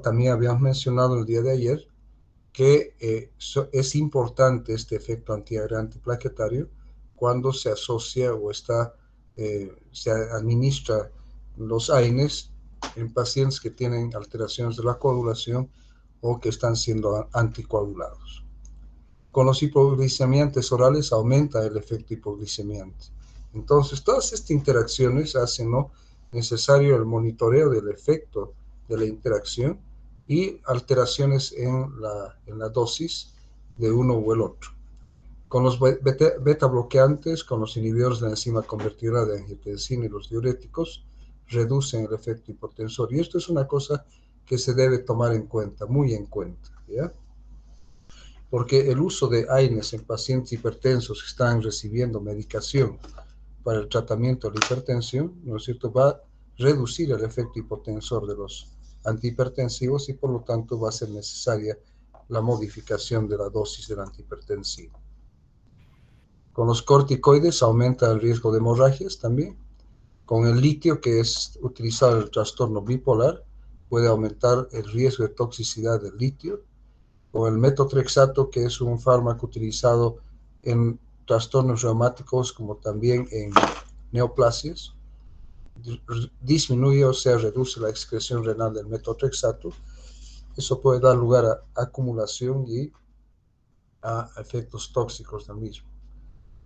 también habíamos mencionado el día de ayer que es importante este efecto antiplaquetario cuando se asocia o se administra los AINES en pacientes que tienen alteraciones de la coagulación o que están siendo anticoagulados. Con los hipoglicemiantes orales aumenta el efecto hipoglicemiante. Entonces, todas estas interacciones hacen necesario el monitoreo del efecto de la interacción y alteraciones en la dosis de uno u el otro. Con los beta bloqueantes, con los inhibidores de la enzima convertidora de angiotensina y los diuréticos, reducen el efecto hipotensor. Y esto es una cosa que se debe tomar en cuenta, muy en cuenta, ¿ya? Porque el uso de AINES en pacientes hipertensos que están recibiendo medicación para el tratamiento de la hipertensión, ¿no es cierto?, va a reducir el efecto hipotensor de los antihipertensivos y por lo tanto va a ser necesaria la modificación de la dosis del antihipertensivo. Con los corticoides aumenta el riesgo de hemorragias también. Con el litio, que es utilizado en el trastorno bipolar, puede aumentar el riesgo de toxicidad del litio. Con el metotrexato, que es un fármaco utilizado en trastornos reumáticos como también en neoplasias, disminuye, o sea, reduce la excreción renal del metotrexato. Eso puede dar lugar a acumulación y a efectos tóxicos del mismo.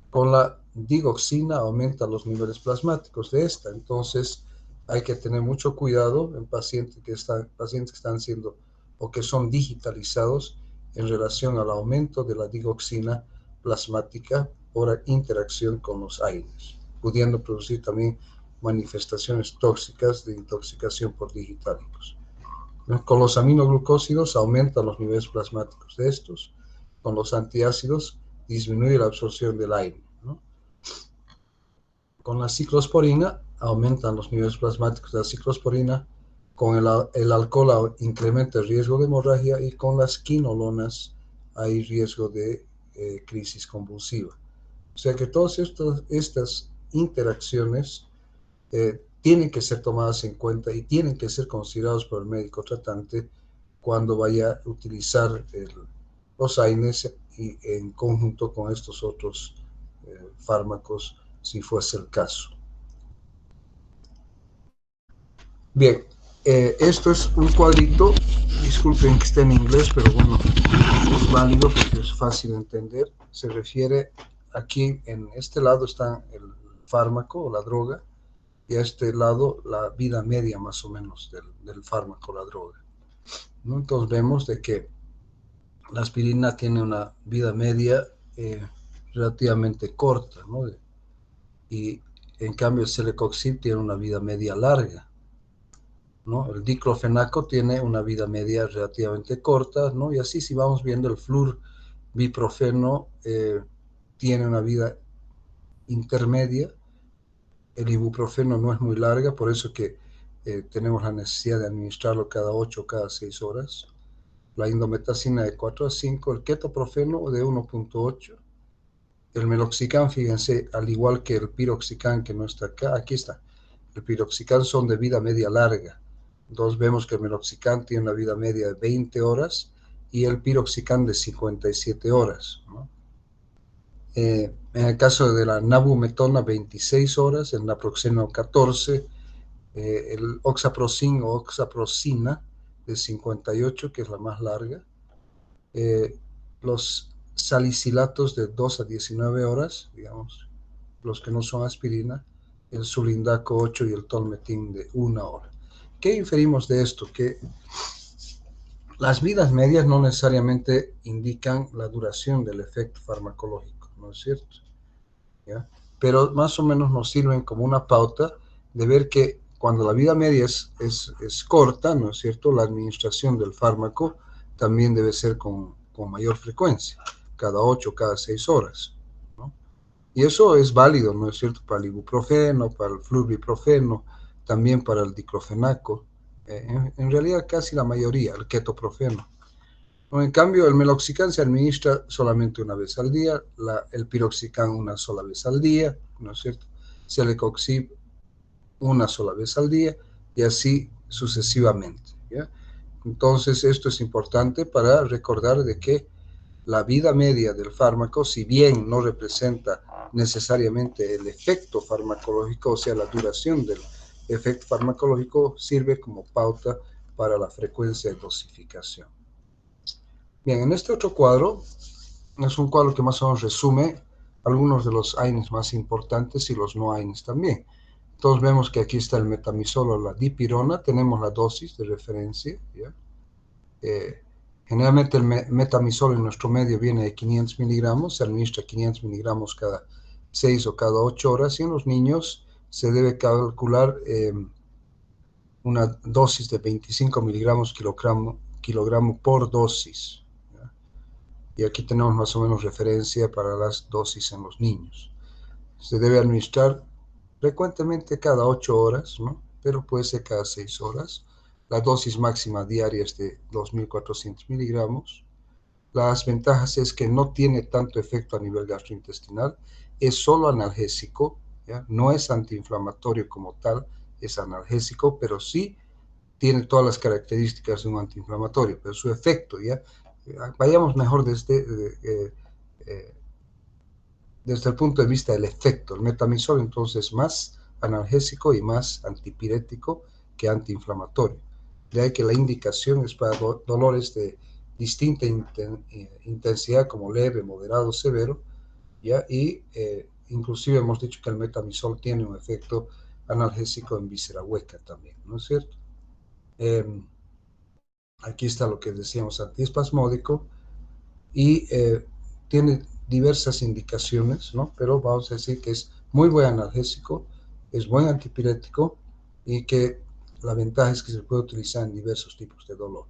Con la digoxina aumenta los niveles plasmáticos de esta, entonces hay que tener mucho cuidado en pacientes que están siendo o que son digitalizados en relación al aumento de la digoxina plasmática por interacción con los AINES, pudiendo producir también manifestaciones tóxicas de intoxicación por digitálicos. Con los aminoglucósidos aumentan los niveles plasmáticos de estos. Con los antiácidos disminuye la absorción del aire, ¿no? Con la ciclosporina aumentan los niveles plasmáticos de la ciclosporina. Con el alcohol incrementa el riesgo de hemorragia y con las quinolonas hay riesgo de crisis convulsiva. O sea que todas estas interacciones tienen que ser tomadas en cuenta y tienen que ser considerados por el médico tratante cuando vaya a utilizar los AINES y en conjunto con estos otros fármacos, si fuese el caso. Bien, esto es un cuadrito, disculpen que esté en inglés, pero bueno, es válido porque es fácil de entender. Se refiere, aquí en este lado está el fármaco o la droga, y a este lado la vida media más o menos del fármaco, la droga, ¿no? Entonces vemos de que la aspirina tiene una vida media relativamente corta, ¿no? Y en cambio el celecoxib tiene una vida media larga, ¿no? El diclofenaco tiene una vida media relativamente corta, ¿no? Y así si vamos viendo el flurbiprofeno tiene una vida intermedia. El ibuprofeno no es muy larga, por eso que tenemos la necesidad de administrarlo cada 8 o cada 6 horas. La indometacina de 4 a 5, el ketoprofeno de 1.8, el meloxicam, fíjense, al igual que el piroxicam que no está acá, aquí está. El piroxicam son de vida media larga. Entonces vemos que el meloxicam tiene una vida media de 20 horas y el piroxicam de 57 horas, ¿no? En el caso de la nabumetona, 26 horas, el naproxeno 14, el oxaprocin o oxaprocina de 58, que es la más larga, los salicilatos de 2 a 19 horas, digamos, los que no son aspirina, el sulindaco 8 y el tolmetin de 1 hora. ¿Qué inferimos de esto? Que las vidas medias no necesariamente indican la duración del efecto farmacológico, ¿no es cierto? ¿Ya? Pero más o menos nos sirven como una pauta de ver que cuando la vida media es corta, ¿no es cierto?, la administración del fármaco también debe ser con mayor frecuencia, cada 8, cada 6 horas, ¿no? Y eso es válido, ¿no es cierto?, para el ibuprofeno, para el flurbiprofeno, también para el diclofenaco, en realidad casi la mayoría, el ketoprofeno. En cambio, el meloxicam se administra solamente una vez al día, el piroxicam una sola vez al día, ¿no es cierto? Celecoxib una sola vez al día y así sucesivamente, ¿ya? Entonces, esto es importante para recordar de que la vida media del fármaco, si bien no representa necesariamente el efecto farmacológico, o sea, la duración del efecto farmacológico, sirve como pauta para la frecuencia de dosificación. Bien, en este otro cuadro, es un cuadro que más o menos resume algunos de los AINES más importantes y los no AINES también. Entonces vemos que aquí está el metamizol o la dipirona, tenemos la dosis de referencia, ¿ya? Generalmente el metamizol en nuestro medio viene de 500 miligramos, se administra 500 miligramos cada 6 o cada 8 horas, y en los niños se debe calcular una dosis de 25 miligramos kilogramo por dosis, ¿ya? Y aquí tenemos más o menos referencia para las dosis en los niños. Se debe administrar frecuentemente cada 8 horas, ¿no? Pero puede ser cada 6 horas. La dosis máxima diaria es de 2.400 miligramos. Las ventajas es que no tiene tanto efecto a nivel gastrointestinal, es solo analgésico, ¿ya? No es antiinflamatorio como tal, es analgésico, pero sí tiene todas las características de un antiinflamatorio, pero su efecto, ¿ya? Vayamos mejor desde el punto de vista del efecto. El metamizol entonces es más analgésico y más antipirético que antiinflamatorio. De ahí que la indicación es para dolores de distinta intensidad, como leve, moderado, severo, ¿ya? Y inclusive hemos dicho que el metamizol tiene un efecto analgésico en víscera hueca también, ¿no es cierto? Aquí está lo que decíamos, antiespasmódico, y tiene diversas indicaciones, ¿no? Pero vamos a decir que es muy buen analgésico, es buen antipirético, y que la ventaja es que se puede utilizar en diversos tipos de dolor.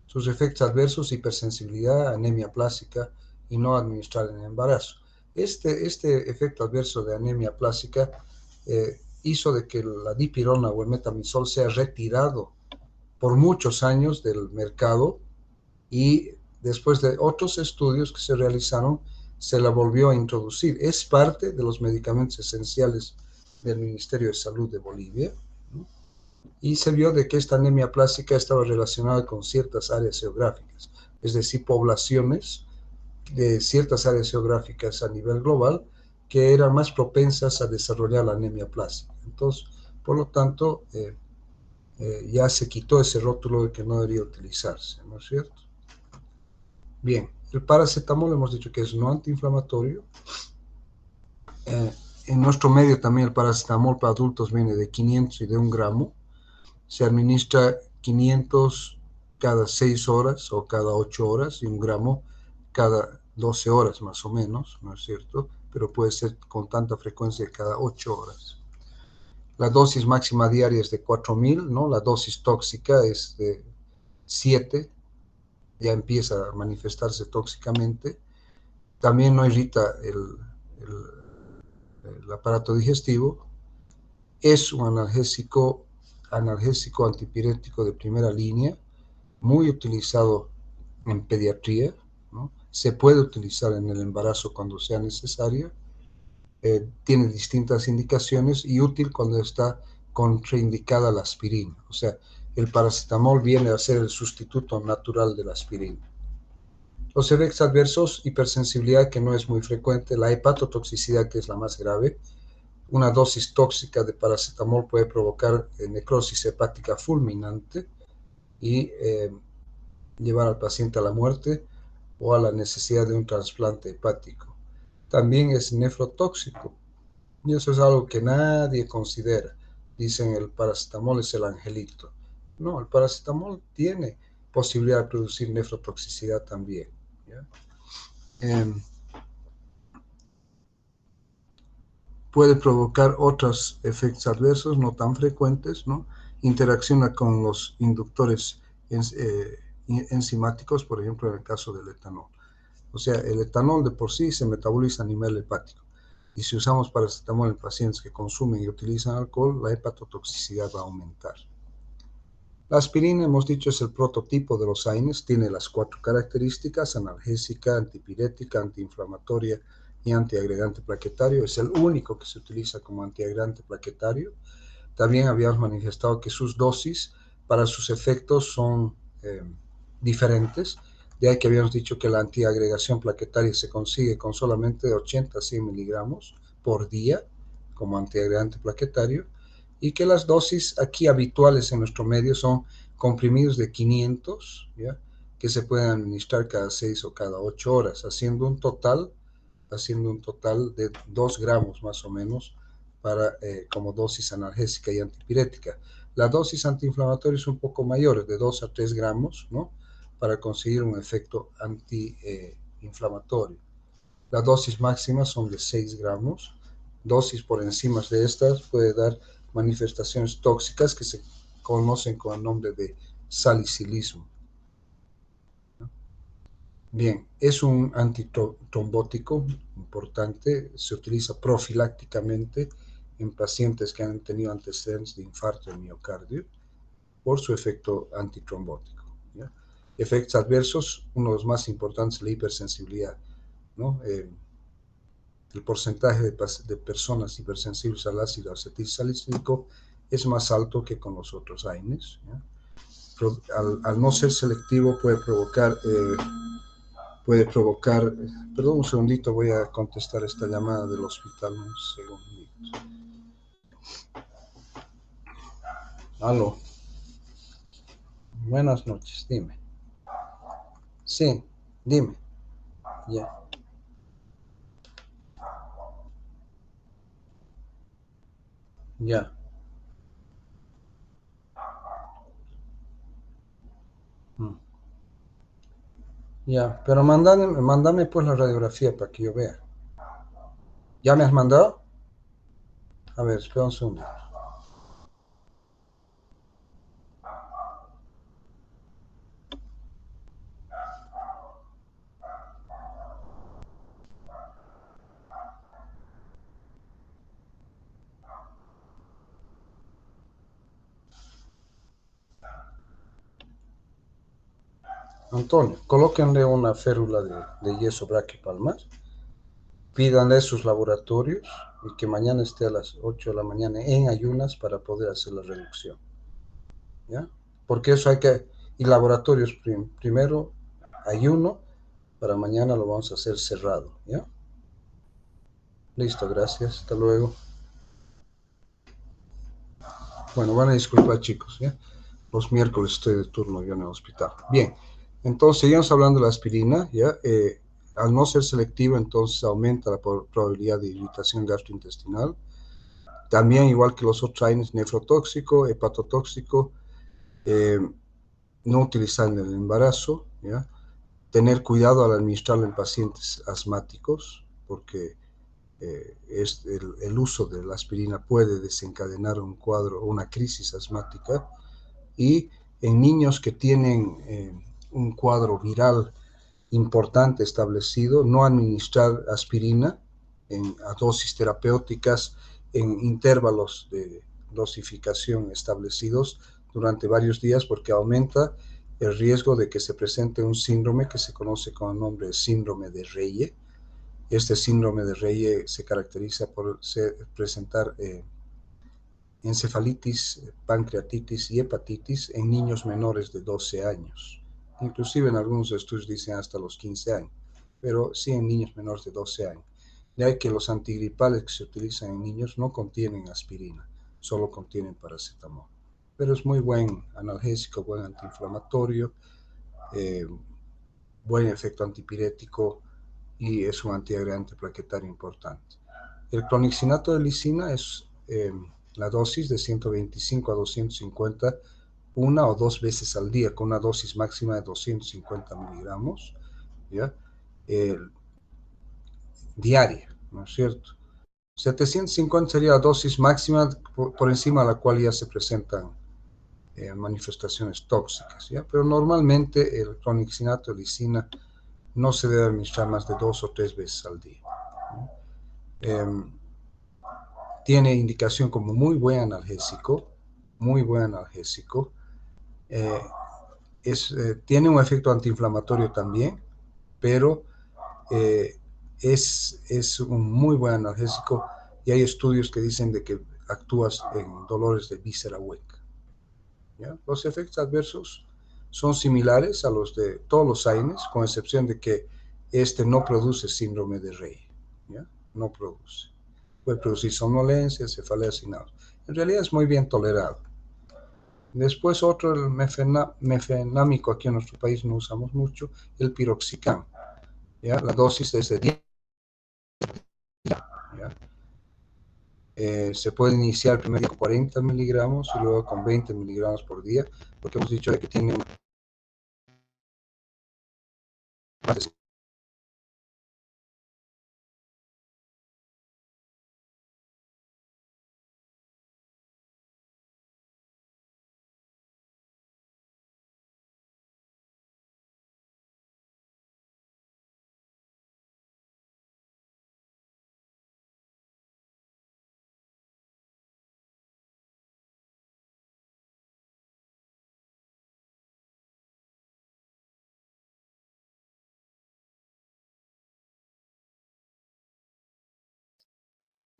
Sus efectos adversos: hipersensibilidad, anemia plástica y no administrar en embarazo. Este efecto adverso de anemia plástica hizo de que la dipirona o el metamizol sea retirado por muchos años del mercado, y después de otros estudios que se realizaron, se la volvió a introducir. Es parte de los medicamentos esenciales del Ministerio de Salud de Bolivia, ¿no? Y se vio de que esta anemia plástica estaba relacionada con ciertas áreas geográficas, es decir, poblaciones de ciertas áreas geográficas a nivel global que eran más propensas a desarrollar la anemia plástica. Entonces, por lo tanto, ya se quitó ese rótulo de que no debería utilizarse, ¿no es cierto? Bien, el paracetamol hemos dicho que es no antiinflamatorio. En nuestro medio también el paracetamol para adultos viene de 500 y de 1 gramo. Se administra 500 cada 6 horas o cada 8 horas y 1 gramo cada 12 horas más o menos, ¿no es cierto? Pero puede ser con tanta frecuencia cada 8 horas. La dosis máxima diaria es de 4.000, ¿no? La dosis tóxica es de 7, ya empieza a manifestarse tóxicamente. También no irrita el aparato digestivo. Es un analgésico antipirético de primera línea, muy utilizado en pediatría, ¿no? Se puede utilizar en el embarazo cuando sea necesario. Tiene distintas indicaciones y útil cuando está contraindicada la aspirina. O sea, el paracetamol viene a ser el sustituto natural de la aspirina. Los efectos adversos: hipersensibilidad, que no es muy frecuente; la hepatotoxicidad, que es la más grave. Una dosis tóxica de paracetamol puede provocar necrosis hepática fulminante y llevar al paciente a la muerte o a la necesidad de un trasplante hepático. También es nefrotóxico, y eso es algo que nadie considera. Dicen el paracetamol es el angelito. No, el paracetamol tiene posibilidad de producir nefrotoxicidad también, ¿ya? Puede provocar otros efectos adversos no tan frecuentes, ¿no? Interacciona con los inductores enzimáticos, por ejemplo, en el caso del etanol. O sea, el etanol de por sí se metaboliza a nivel hepático. Y si usamos paracetamol en pacientes que consumen y utilizan alcohol, la hepatotoxicidad va a aumentar. La aspirina, hemos dicho, es el prototipo de los AINES. Tiene las 4 características: analgésica, antipirética, antiinflamatoria y antiagregante plaquetario. Es el único que se utiliza como antiagregante plaquetario. También habíamos manifestado que sus dosis para sus efectos son diferentes. De ahí que habíamos dicho que la antiagregación plaquetaria se consigue con solamente 80 a 100 miligramos por día como antiagregante plaquetario, y que las dosis aquí habituales en nuestro medio son comprimidos de 500, ¿ya?, que se pueden administrar cada 6 o cada 8 horas, haciendo un total de 2 gramos más o menos para, como dosis analgésica y antipirética. La dosis antiinflamatoria es un poco mayor, de 2 a 3 gramos, ¿no?, para conseguir un efecto antiinflamatorio. Las dosis máximas son de 6 gramos. Dosis por encima de estas puede dar manifestaciones tóxicas que se conocen con el nombre de salicilismo. Bien, es un antitrombótico importante, se utiliza profilácticamente en pacientes que han tenido antecedentes de infarto de miocardio por su efecto antitrombótico, ¿ya? Efectos adversos, uno de los más importantes, la hipersensibilidad, ¿no? El porcentaje de personas hipersensibles al ácido acetilsalicílico es más alto que con los otros AINES, ¿ya? Al no ser selectivo puede provocar, perdón un segundito, voy a contestar esta llamada del hospital, un segundito. Aló, buenas noches, dime. Sí, dime. Ya. Ya. Mm. Ya, pero mándame pues la radiografía para que yo vea. ¿Ya me has mandado? A ver, espera un segundo. Antonio, colóquenle una férula de yeso braquipalmar, pídanle sus laboratorios y que mañana esté a las 8 de la mañana en ayunas para poder hacer la reducción, ¿ya? Porque eso hay que, y laboratorios primero, ayuno, para mañana lo vamos a hacer cerrado, ¿ya? Listo, gracias, hasta luego. Bueno, van a disculpar, chicos, ¿ya? Los miércoles estoy de turno yo en el hospital. Bien, entonces seguimos hablando de la aspirina, ¿ya? Al no ser selectiva, entonces aumenta la probabilidad de irritación gastrointestinal. También, igual que los otros AINES, nefrotóxico, hepatotóxico, eh, no utilizar en el embarazo, ¿ya? Tener cuidado al administrarlo en pacientes asmáticos, porque el uso de la aspirina puede desencadenar un cuadro o una crisis asmática, y en niños que tienen un cuadro viral importante establecido, no administrar aspirina a dosis terapéuticas en intervalos de dosificación establecidos durante varios días, porque aumenta el riesgo de que se presente un síndrome que se conoce con el nombre de síndrome de Reye. Este síndrome de Reye se caracteriza por presentar encefalitis, pancreatitis y hepatitis en niños menores de 12 años. Inclusive en algunos estudios dicen hasta los 15 años, pero sí en niños menores de 12 años. De ahí que los antigripales que se utilizan en niños no contienen aspirina, solo contienen paracetamol. Pero es muy buen analgésico, buen antiinflamatorio, eh, buen efecto antipirético y es un antiagregante plaquetario importante. El clonixinato de lisina es la dosis de 125 a 250 una o dos veces al día, con una dosis máxima de 250 miligramos, ¿ya? Diaria, ¿no es cierto? 750 sería la dosis máxima por encima de la cual ya se presentan manifestaciones tóxicas, ¿ya? Pero normalmente el clonixinato de lisina no se debe administrar más de 2 o 3 veces al día, ¿no? Tiene indicación como muy buen analgésico, muy buen analgésico. Eh, tiene un efecto antiinflamatorio también, pero eh, es un muy buen analgésico, y hay estudios que dicen de que actúa en dolores de víscera hueca, ¿ya? Los efectos adversos son similares a los de todos los AINES, con excepción de que este no produce síndrome de Rey, ¿ya? No produce. Puede producir somnolencia, cefalea sin náuseas. En realidad es muy bien tolerado. Después otro, el mefenámico, aquí en nuestro país no usamos mucho, el piroxicam, ¿ya? La dosis es de 10, ¿ya? Se puede iniciar primero con 40 miligramos y luego con 20 miligramos por día, porque hemos dicho que tiene más de...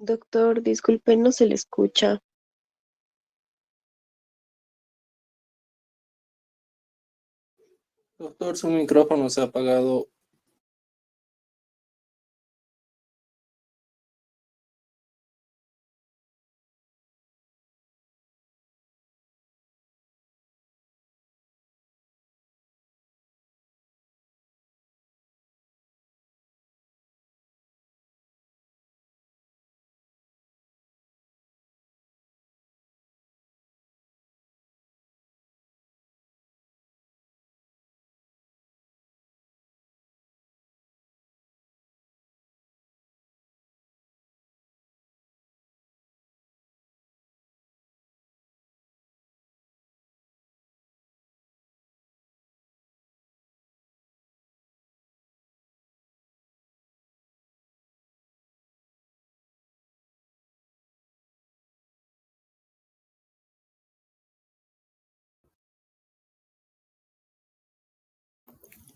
Doctor, disculpe, no se le escucha. Doctor, su micrófono se ha apagado.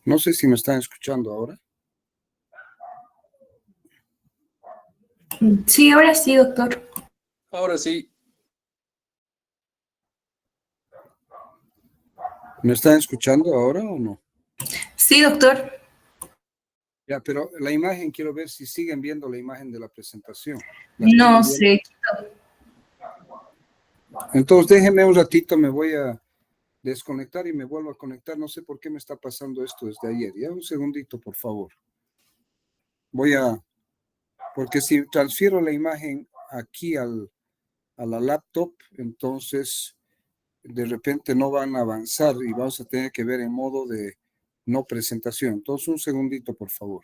No sé si me están escuchando ahora. Sí, ahora sí, doctor. Ahora sí, ¿Me están escuchando ahora o no? Sí, doctor. Ya, pero la imagen, quiero ver si siguen viendo la imagen de la presentación. ¿La No tienen sé. viendo? Entonces déjenme un ratito, me voy a desconectar y me vuelvo a conectar. No sé por qué me está pasando esto desde ayer. Ya, un segundito, por favor. Porque si transfiero la imagen aquí a la laptop, entonces de repente no van a avanzar y vamos a tener que ver en modo de no presentación. Entonces, un segundito, por favor.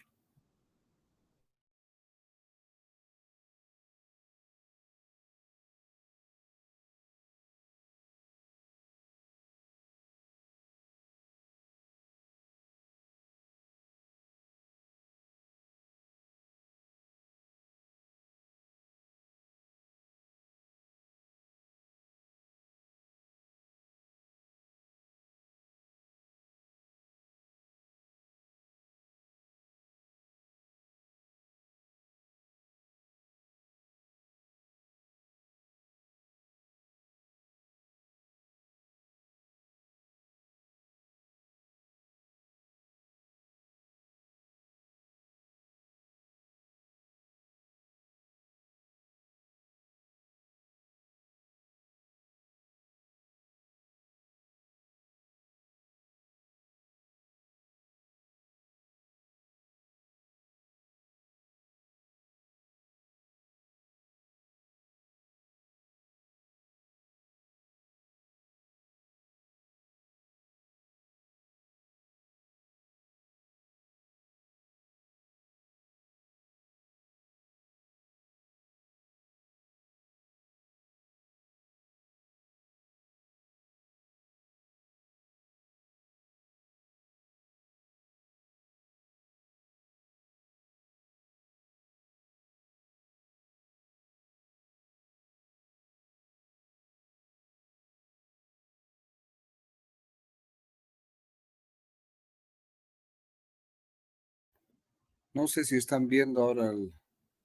No sé si están viendo ahora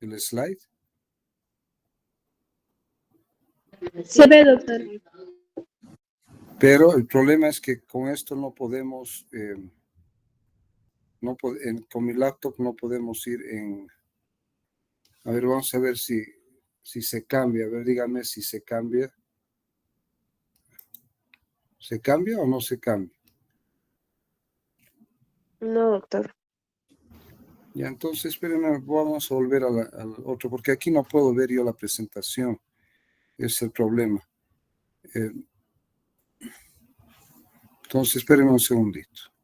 el slide. Se ve, doctor. Pero el problema es que con esto no podemos, con mi laptop no podemos ir en... A ver, vamos a ver si se cambia. A ver, dígame si se cambia. ¿Se cambia o no se cambia? No, doctor. Ya, entonces, espérenme, vamos a volver al otro, porque aquí no puedo ver yo la presentación. Es el problema. Eh, entonces, espérenme un segundito.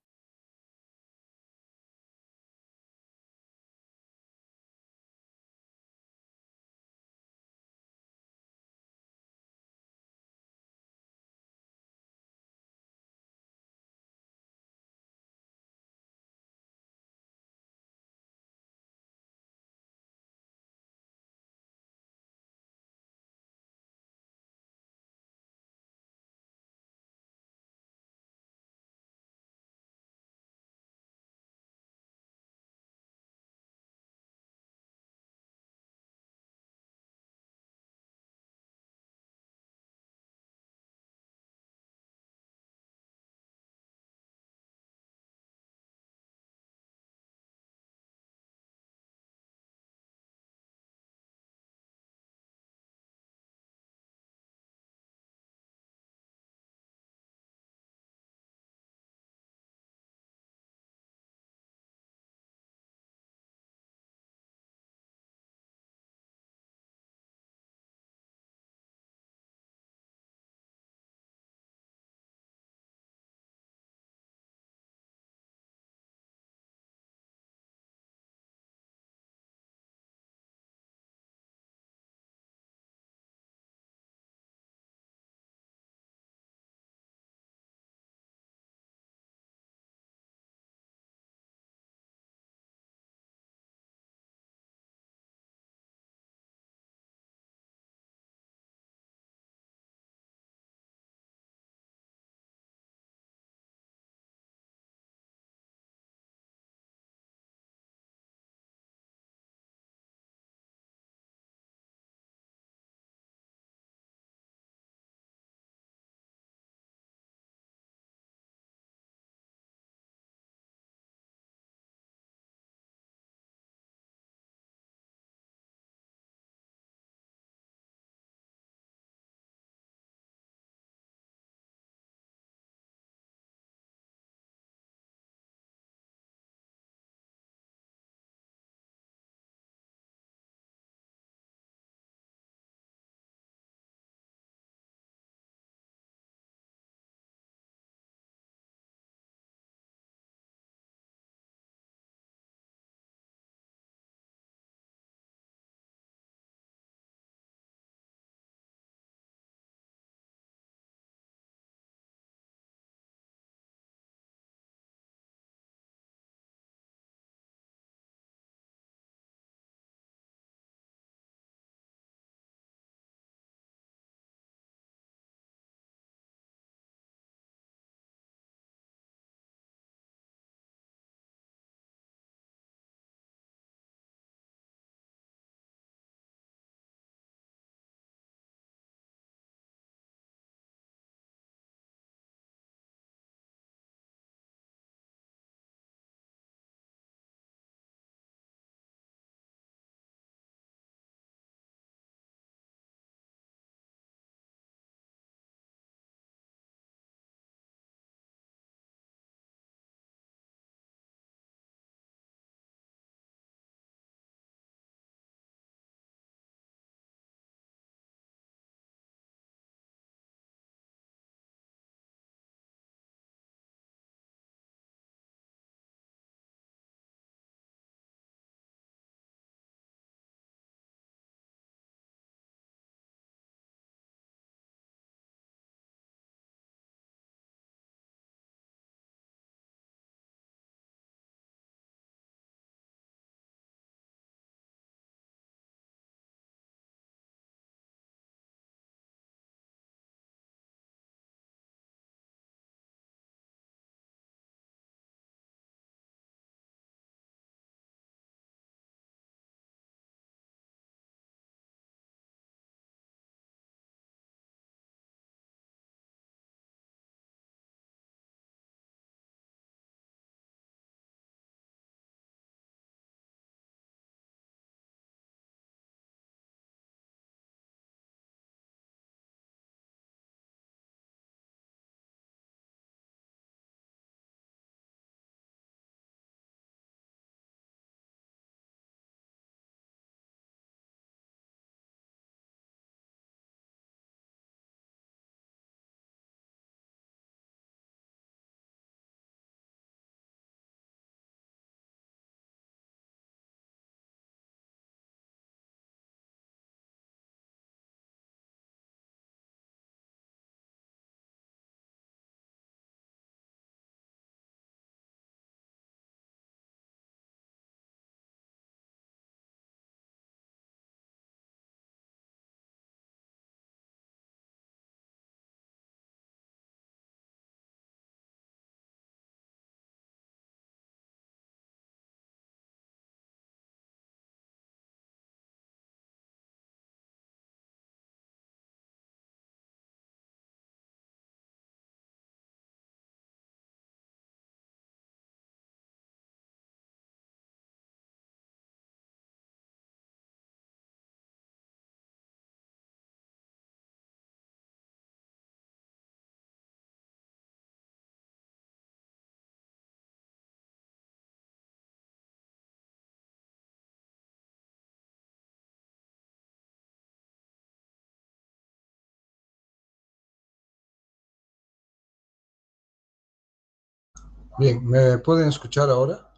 Bien, ¿me pueden escuchar ahora?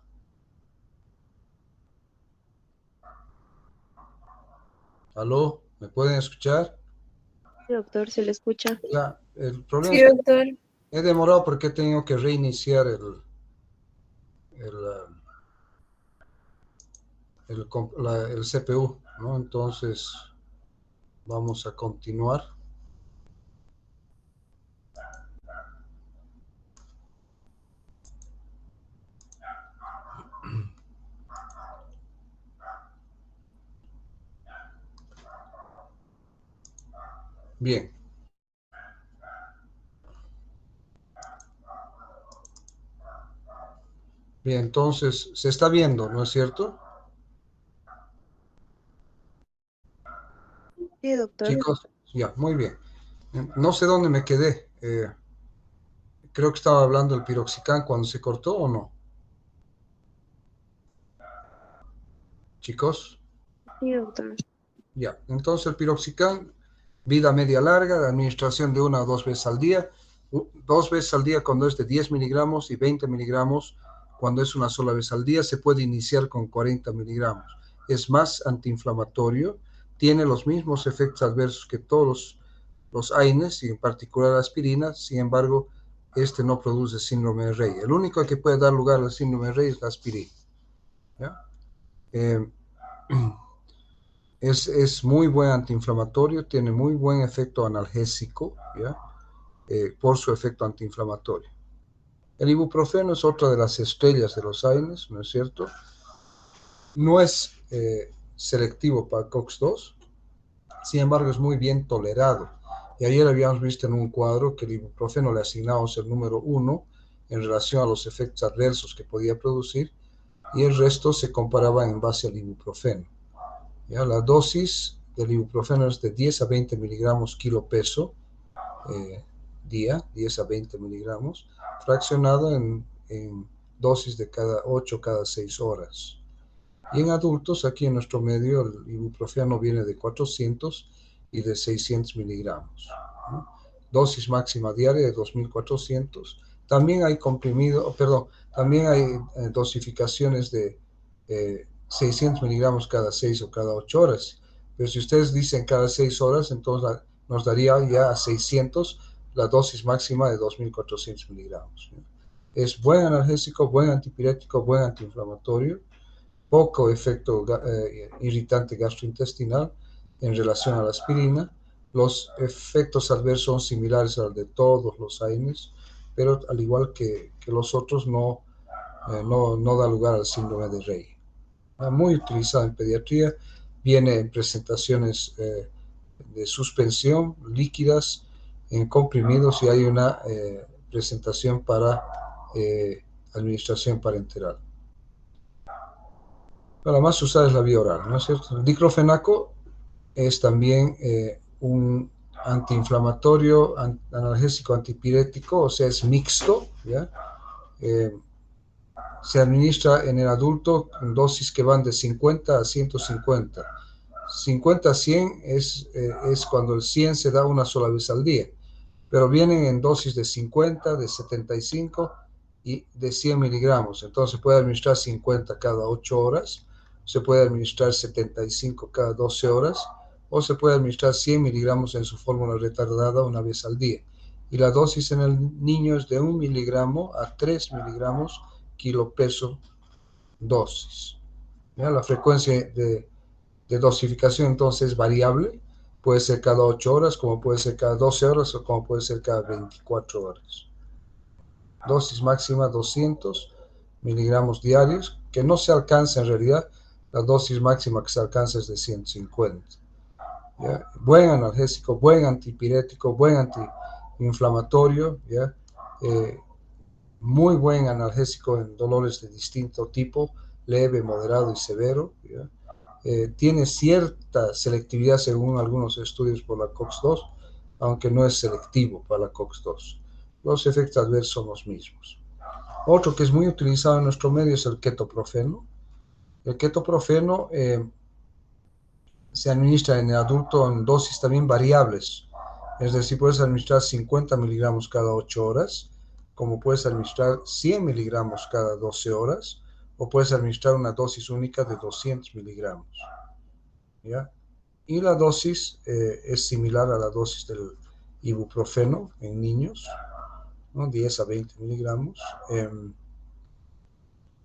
¿Aló? ¿Me pueden escuchar? Sí, doctor, se le escucha. Ya, el problema Sí, es que doctor. he demorado porque he tenido que reiniciar el, el CPU, ¿no? Entonces, vamos a continuar. Bien. Bien, entonces, se está viendo, ¿no es cierto? Sí, doctor. Chicos, ya, muy bien. No sé dónde me quedé. Creo que estaba hablando del piroxicam cuando se cortó o no. Chicos, Sí, doctor. ya. Entonces el piroxicam, vida media larga, de administración de 1 o 2 veces al día. 2 veces al día cuando es de 10 miligramos y 20 miligramos cuando es una sola vez al día. Se puede iniciar con 40 miligramos. Es más antiinflamatorio, tiene los mismos efectos adversos que todos los AINES y en particular la aspirina. Sin embargo, este no produce síndrome de Rey. El único que puede dar lugar al síndrome de Rey es la aspirina. ¿Ya? Eh, es muy buen antiinflamatorio, tiene muy buen efecto analgésico, ¿ya? Por su efecto antiinflamatorio. El ibuprofeno es otra de las estrellas de los AINES, ¿no es cierto? No es selectivo para COX-2, sin embargo es muy bien tolerado. Y ayer habíamos visto en un cuadro que el ibuprofeno le asignamos el número 1 en relación a los efectos adversos que podía producir y el resto se comparaba en base al ibuprofeno. ¿Ya? La dosis del ibuprofeno es de 10 a 20 miligramos kilo peso día, 10 a 20 miligramos, fraccionado en dosis de cada 8 cada 6 horas. Y en adultos, aquí en nuestro medio, el ibuprofeno viene de 400 y de 600 miligramos, ¿no? Dosis máxima diaria de 2.400. También hay comprimido, perdón, también hay dosificaciones de 600 miligramos cada 6 o cada 8 horas. Pero si ustedes dicen cada 6 horas, entonces nos daría ya a 600 la dosis máxima de 2.400 miligramos, ¿no? Es buen analgésico, buen antipirético, buen antiinflamatorio, poco efecto irritante gastrointestinal en relación a la aspirina. Los efectos adversos son similares a los de todos los AINES, pero al igual que los otros no da lugar al síndrome de Rey. Muy utilizado en pediatría, viene en presentaciones de suspensión, líquidas, en comprimidos y hay una presentación para administración parenteral. La más usada es la vía oral, ¿no es cierto? El diclofenaco es también un antiinflamatorio, analgésico, antipirético, o sea, es mixto, ¿ya? Se administra en el adulto en dosis que van de 50 a 150. 50 a 100 es cuando el 100 se da una sola vez al día, pero vienen en dosis de 50, de 75 y de 100 miligramos. Entonces se puede administrar 50 cada 8 horas, se puede administrar 75 cada 12 horas o se puede administrar 100 miligramos en su fórmula retardada una vez al día. Y la dosis en el niño es de 1 miligramo a 3 miligramos kilo peso dosis. ¿Ya? La frecuencia de dosificación entonces es variable, puede ser cada 8 horas, como puede ser cada 12 horas o como puede ser cada 24 horas. Dosis máxima 200 miligramos diarios, que no se alcanza en realidad, la dosis máxima que se alcanza es de 150. ¿Ya? Buen analgésico, buen antipirético, buen antiinflamatorio, ¿ya? Muy buen analgésico en dolores de distinto tipo, leve, moderado y severo, ¿ya? Tiene cierta selectividad según algunos estudios por la COX-2, aunque no es selectivo para la COX-2. Los efectos adversos son los mismos. Otro que es muy utilizado en nuestro medio es el ketoprofeno. El ketoprofeno se administra en el adulto en dosis también variables, es decir, puedes administrar 50 miligramos cada 8 horas, como puedes administrar 100 miligramos cada 12 horas, o puedes administrar una dosis única de 200 miligramos, ¿ya? Y la dosis es similar a la dosis del ibuprofeno en niños, ¿no? 10 a 20 miligramos.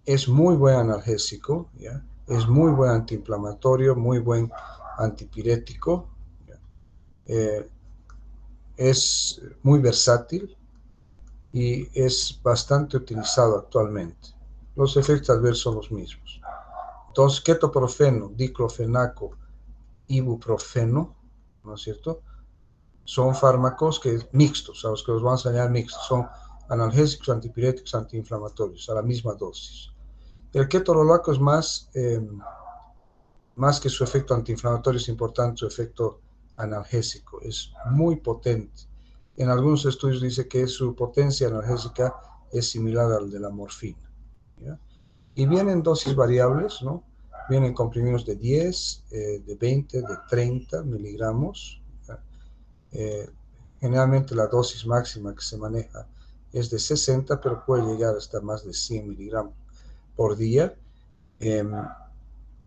Es muy buen analgésico, ¿ya? Es muy buen antiinflamatorio, muy buen antipirético, ¿ya? Es muy versátil y es bastante utilizado actualmente. Los efectos adversos son los mismos. Entonces, ketoprofeno, diclofenaco, ibuprofeno, ¿no es cierto? Son fármacos mixtos, a los que los vamos a llamar mixtos. Son analgésicos, antipiréticos, antiinflamatorios, a la misma dosis. El ketorolaco es más que su efecto antiinflamatorio, es importante su efecto analgésico. Es muy potente. En algunos estudios dice que su potencia analgésica es similar al de la morfina, ¿ya? Y vienen dosis variables, ¿no? Vienen comprimidos de 10, de 20, de 30 miligramos. Generalmente la dosis máxima que se maneja es de 60, pero puede llegar hasta más de 100 miligramos por día.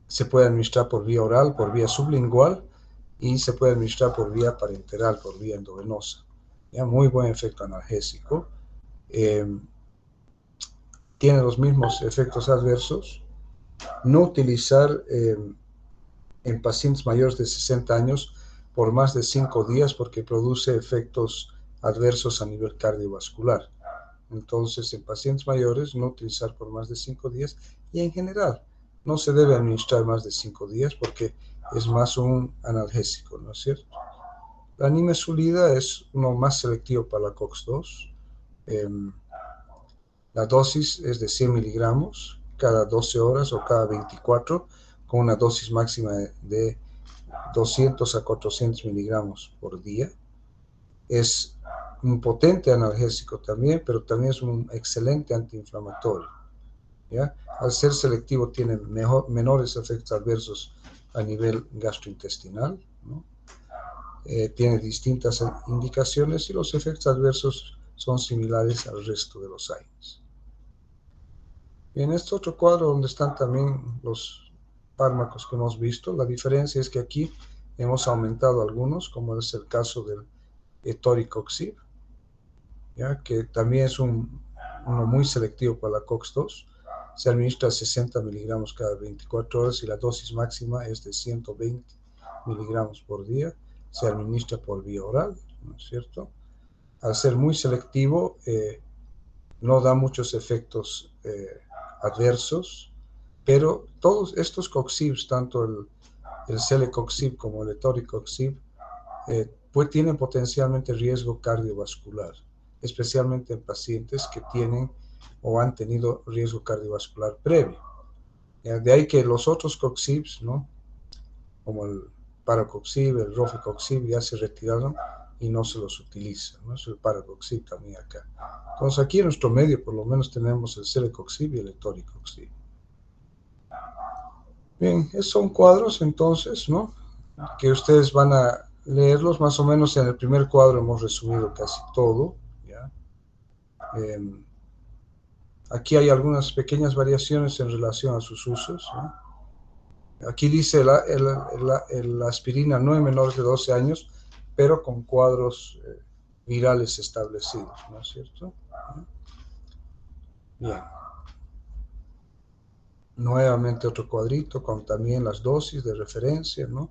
Se puede administrar por vía oral, por vía sublingual, y se puede administrar por vía parenteral, por vía endovenosa. ¿Ya? Muy buen efecto analgésico. Tiene los mismos efectos adversos. No utilizar en pacientes mayores de 60 años por más de 5 días porque produce efectos adversos a nivel cardiovascular. Entonces, en pacientes mayores, no utilizar por más de 5 días, y en general, no se debe administrar más de 5 días porque es más un analgésico, ¿no es cierto? La nimesulida es uno más selectivo para la COX-2. La dosis es de 100 miligramos cada 12 horas o cada 24, con una dosis máxima de 200 a 400 miligramos por día. Es un potente analgésico también, pero también es un excelente antiinflamatorio, ¿ya? Al ser selectivo tiene menores efectos adversos a nivel gastrointestinal, ¿no? Tiene distintas indicaciones y los efectos adversos son similares al resto de los AINES. En este otro cuadro donde están también los fármacos que hemos visto, la diferencia es que aquí hemos aumentado algunos, como es el caso del etoricoxib, ¿ya? Que también es uno muy selectivo para la COX-2. Se administra 60 miligramos cada 24 horas y la dosis máxima es de 120 miligramos por día. Se administra por vía oral, ¿no es cierto? Al ser muy selectivo, no da muchos efectos adversos, pero todos estos coxibs, tanto el celecoxib como el etoricoxib, pues tienen potencialmente riesgo cardiovascular, especialmente en pacientes que tienen o han tenido riesgo cardiovascular previo. De ahí que los otros coxibs, ¿no? Como el paracoxib, el rofecoxib, ya se retiraron y no se los utiliza, ¿no? Es el paracoxib también acá. Entonces aquí en nuestro medio por lo menos tenemos el celecoxib y el etoricoxib. Bien, esos son cuadros entonces, ¿no? Que ustedes van a leerlos. Más o menos en el primer cuadro hemos resumido casi todo, ¿ya? Aquí hay algunas pequeñas variaciones en relación a sus usos, ¿no? Aquí dice la aspirina no en menores de 12 años, pero con cuadros virales establecidos, ¿no es cierto? Bien. Nuevamente otro cuadrito con también las dosis de referencia, ¿no?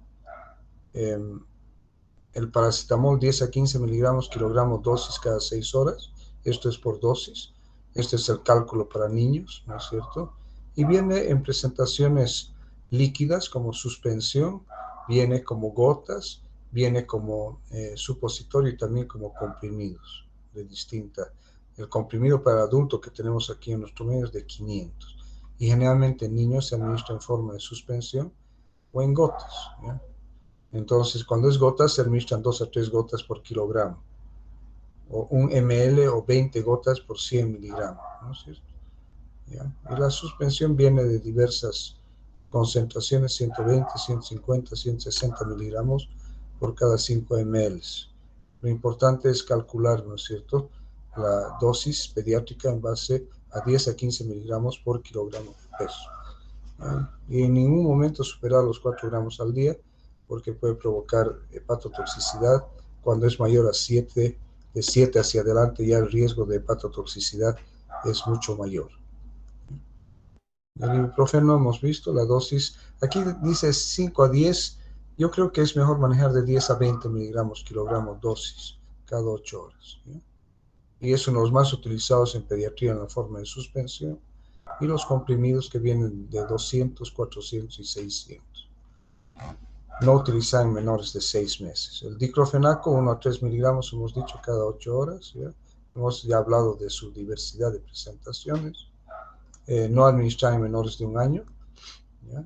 El paracetamol 10 a 15 miligramos kilogramo dosis cada 6 horas. Esto es por dosis. Este es el cálculo para niños, ¿no es cierto? Y viene en presentaciones líquidas como suspensión, viene como gotas, viene como supositorio y también como comprimidos de distinta. El comprimido para adulto que tenemos aquí en nuestro medio es de 500 y generalmente en niños se administra en forma de suspensión o en gotas, ¿ya? Entonces, cuando es gotas, se administran 2 a 3 gotas por kilogramo, o 1 ml o 20 gotas por 100 miligramos, ¿no es cierto? ¿Ya? Y la suspensión viene de diversas concentraciones, 120, 150, 160 miligramos por cada 5 ml. Lo importante es calcular, ¿no es cierto?, la dosis pediátrica en base a 10 a 15 miligramos por kilogramo de peso. Y en ningún momento superar los 4 gramos al día, porque puede provocar hepatotoxicidad. Cuando es mayor a 7, de 7 hacia adelante, ya el riesgo de hepatotoxicidad es mucho mayor. El ibuprofeno hemos visto, la dosis, aquí dice 5 a 10, yo creo que es mejor manejar de 10 a 20 miligramos kilogramo dosis cada 8 horas. ¿Sí? Y es uno de los más utilizados en pediatría en la forma de suspensión, y los comprimidos que vienen de 200, 400 y 600. No utilizar en menores de 6 meses. El diclofenaco, 1 a 3 miligramos, hemos dicho, cada 8 horas. ¿Ya? Hemos ya hablado de su diversidad de presentaciones. No administrar en menores de 1 año. ¿Ya?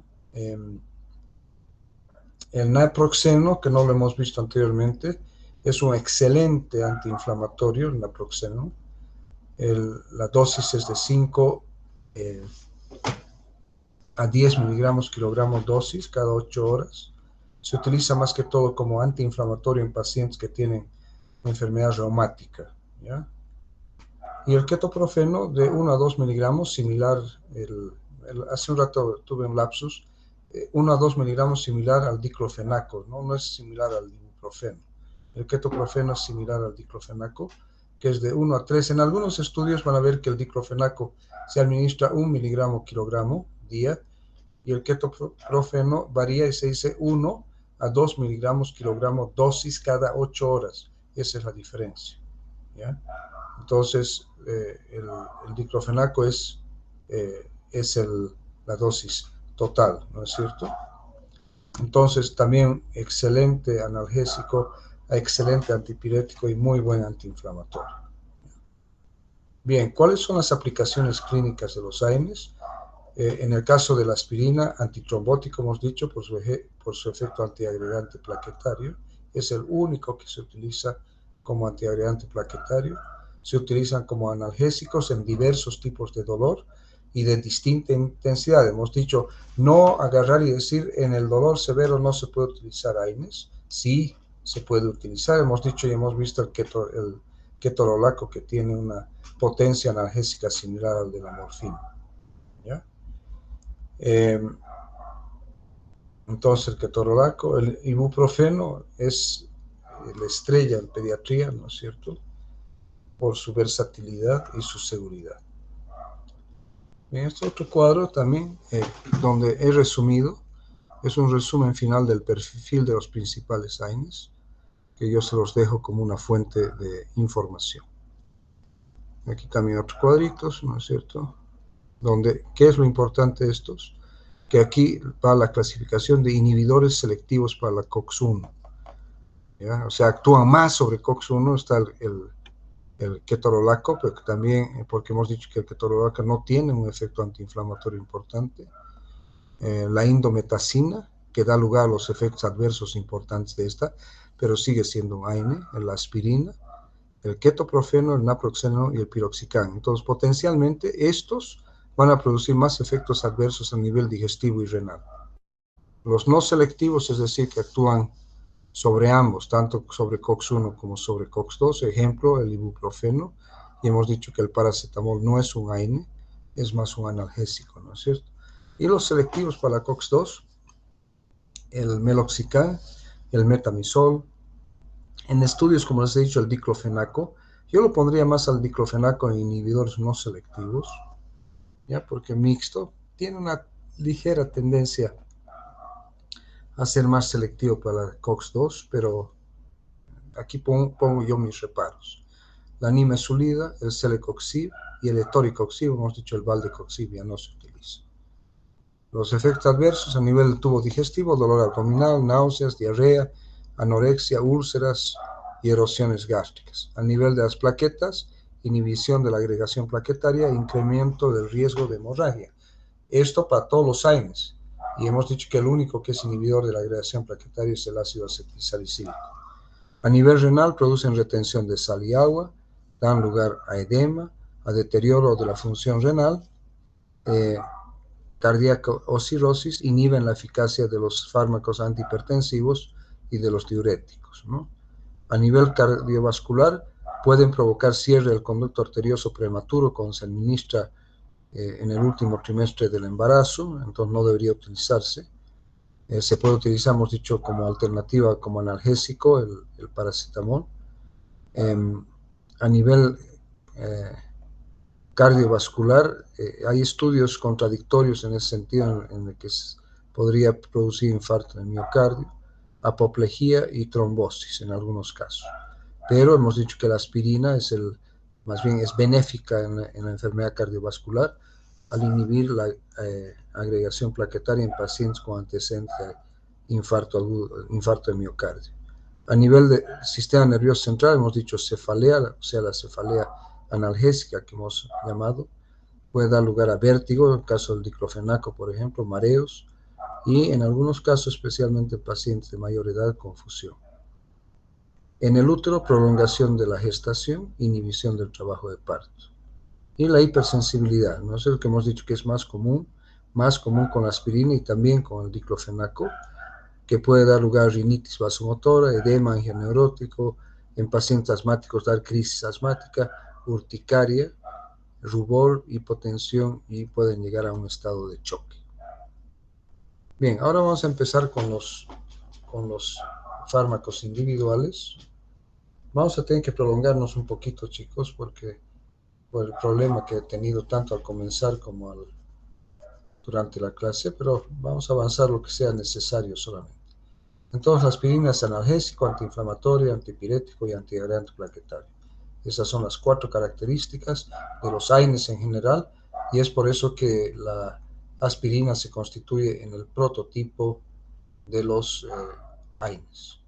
El naproxeno, que no lo hemos visto anteriormente, es un excelente antiinflamatorio, el naproxeno. La dosis es de 5 a 10 miligramos kilogramo dosis cada 8 horas. Se utiliza más que todo como antiinflamatorio en pacientes que tienen enfermedad reumática. ¿Ya? Y el ketoprofeno de 1 a 2 miligramos, similar, hace un rato tuve un lapsus, 1 a 2 miligramos similar al diclofenaco, no es similar al ibuprofeno. El ketoprofeno es similar al diclofenaco, que es de 1 a 3. En algunos estudios van a ver que el diclofenaco se administra 1 miligramo kilogramo día, y el ketoprofeno varía y se dice 1 a 2 miligramos kilogramo dosis cada 8 horas. Esa es la diferencia. ¿Ya? Entonces, el diclofenaco es la dosis total, ¿no es cierto? Entonces, también excelente analgésico, excelente antipirético y muy buen antiinflamatorio. Bien, ¿cuáles son las aplicaciones clínicas de los AINES? En el caso de la aspirina, antitrombótico, hemos dicho, por su efecto antiagregante plaquetario. Es el único que se utiliza como antiagregante plaquetario. Se utilizan como analgésicos en diversos tipos de dolor y de distinta intensidad. Hemos dicho, no agarrar y decir, en el dolor severo no se puede utilizar AINES. Sí, se puede utilizar. Hemos dicho y hemos visto el ketorolaco, que tiene una potencia analgésica similar al de la morfina. ¿Ya? Entonces el ketorolaco, el ibuprofeno es la estrella en pediatría, ¿no es cierto?, por su versatilidad y su seguridad. En este otro cuadro también, donde he resumido, es un resumen final del perfil de los principales AINES, que yo se los dejo como una fuente de información. Aquí también otros cuadritos, ¿no es cierto?, donde, ¿qué es lo importante de estos? Que aquí va la clasificación de inhibidores selectivos para la COX-1. ¿Ya? O sea, actúan más sobre COX-1, está el ketorolaco, pero que también, porque hemos dicho que el ketorolaco no tiene un efecto antiinflamatorio importante. La indometacina, que da lugar a los efectos adversos importantes de esta, pero sigue siendo un AINE, la aspirina, el ketoprofeno, el naproxeno y el piroxicam. Entonces, potencialmente, estos van a producir más efectos adversos a nivel digestivo y renal. Los no selectivos, es decir, que actúan sobre ambos, tanto sobre COX-1 como sobre COX-2, ejemplo, el ibuprofeno, y hemos dicho que el paracetamol no es un AINE, es más un analgésico, ¿no es cierto? Y los selectivos para la COX-2, el meloxicam, el metamizol, en estudios, como les he dicho, el diclofenaco, yo lo pondría más al diclofenaco en inhibidores no selectivos, ¿ya? Porque mixto tiene una ligera tendencia a ser más selectivo para la COX-2, pero aquí pongo yo mis reparos. La nimesulida, el celecoxib y el etoricoxib, hemos dicho el valdecoxib ya no se utiliza. Los efectos adversos a nivel del tubo digestivo, dolor abdominal, náuseas, diarrea, anorexia, úlceras y erosiones gástricas. A nivel de las plaquetas, inhibición de la agregación plaquetaria e incremento del riesgo de hemorragia. Esto para todos los AINES. Y hemos dicho que el único que es inhibidor de la agregación plaquetaria es el ácido acetilsalicílico. A nivel renal producen retención de sal y agua, dan lugar a edema, a deterioro de la función renal, cardíaca o cirrosis, inhiben la eficacia de los fármacos antihipertensivos y de los diuréticos, ¿no? A nivel cardiovascular, pueden provocar cierre del conducto arterioso prematuro cuando se administra en el último trimestre del embarazo, entonces no debería utilizarse. Se puede utilizar, hemos dicho, como alternativa, como analgésico, el paracetamol. A nivel cardiovascular, hay estudios contradictorios en ese sentido, en el que podría producir infarto de miocardio, apoplejía y trombosis en algunos casos. Pero hemos dicho que la aspirina más bien es benéfica en la enfermedad cardiovascular al inhibir la agregación plaquetaria en pacientes con antecedentes de infarto de miocardio. A nivel del sistema nervioso central, hemos dicho cefalea, o sea, la cefalea analgésica que hemos llamado, puede dar lugar a vértigo, en el caso del diclofenaco, por ejemplo, mareos, y en algunos casos, especialmente en pacientes de mayor edad, confusión. En el útero, prolongación de la gestación, inhibición del trabajo de parto. Y la hipersensibilidad, ¿no es el que hemos dicho que es más común con la aspirina y también con el diclofenaco, que puede dar lugar a rinitis vasomotora, edema angioneurótico, en pacientes asmáticos dar crisis asmática, urticaria, rubor, hipotensión y pueden llegar a un estado de choque. Bien, ahora vamos a empezar con los fármacos individuales. Vamos a tener que prolongarnos un poquito, chicos, porque por el problema que he tenido tanto al comenzar como durante la clase, pero vamos a avanzar lo que sea necesario solamente. Entonces, la aspirina es analgésico, antiinflamatorio, antipirético y antiagregante plaquetario. Esas son las 4 características de los AINES en general, y es por eso que la aspirina se constituye en el prototipo de los AINES.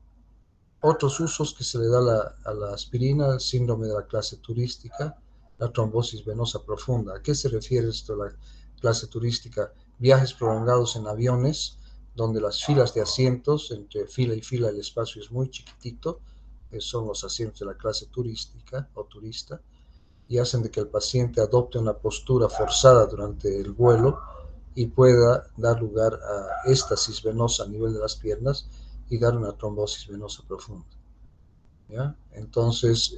Otros usos que se le da a la aspirina, el síndrome de la clase turística, la trombosis venosa profunda. ¿A qué se refiere esto, la clase turística? Viajes prolongados en aviones, donde las filas de asientos, entre fila y fila el espacio es muy chiquitito, son los asientos de la clase turística o turista, y hacen de que el paciente adopte una postura forzada durante el vuelo y pueda dar lugar a éstasis venosa a nivel de las piernas y dar una trombosis venosa profunda. ¿Ya? Entonces,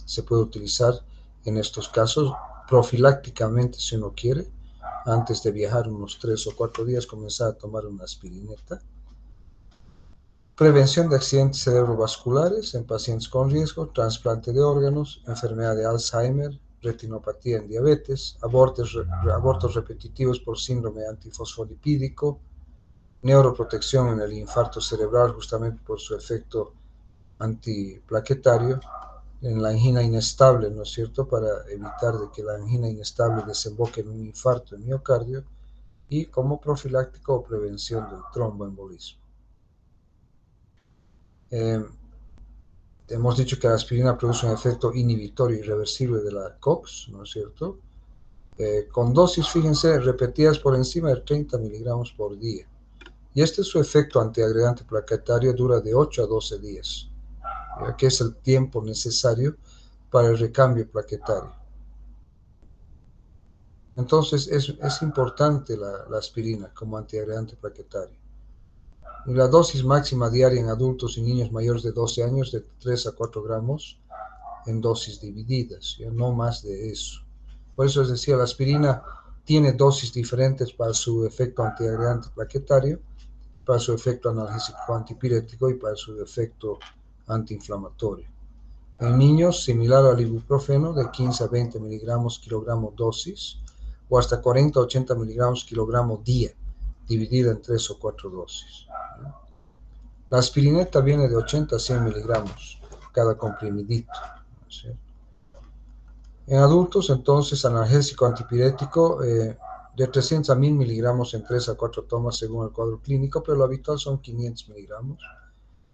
se puede utilizar en estos casos profilácticamente si uno quiere, antes de viajar unos 3 o 4 días, comenzar a tomar una aspirineta. Prevención de accidentes cerebrovasculares en pacientes con riesgo, trasplante de órganos, enfermedad de Alzheimer, retinopatía en diabetes, abortos repetitivos por síndrome antifosfolipídico, neuroprotección en el infarto cerebral justamente por su efecto antiplaquetario, en la angina inestable, ¿no es cierto?, para evitar de que la angina inestable desemboque en un infarto de miocardio, y como profiláctico o prevención del tromboembolismo. Hemos dicho que la aspirina produce un efecto inhibitorio irreversible de la COX, ¿no es cierto?, con dosis, fíjense, repetidas por encima de 30 miligramos por día. Y su efecto antiagregante plaquetario dura de 8 a 12 días, que es el tiempo necesario para el recambio plaquetario. Entonces, es importante la aspirina como antiagregante plaquetario. Y la dosis máxima diaria en adultos y niños mayores de 12 años de 3 a 4 gramos en dosis divididas, ¿ya? No más de eso. Por eso les decía, la aspirina tiene dosis diferentes para su efecto antiagregante plaquetario, para su efecto analgésico antipirético y para su efecto antiinflamatorio. En niños, similar al ibuprofeno, de 15 a 20 miligramos kilogramo dosis, o hasta 40 a 80 miligramos kilogramo día, dividida en 3 o 4 dosis. La aspirineta viene de 80 a 100 miligramos cada comprimidito, ¿sí? En adultos, entonces, analgésico antipirético de 300 a 1000 miligramos en 3 a 4 tomas según el cuadro clínico, pero lo habitual son 500 miligramos.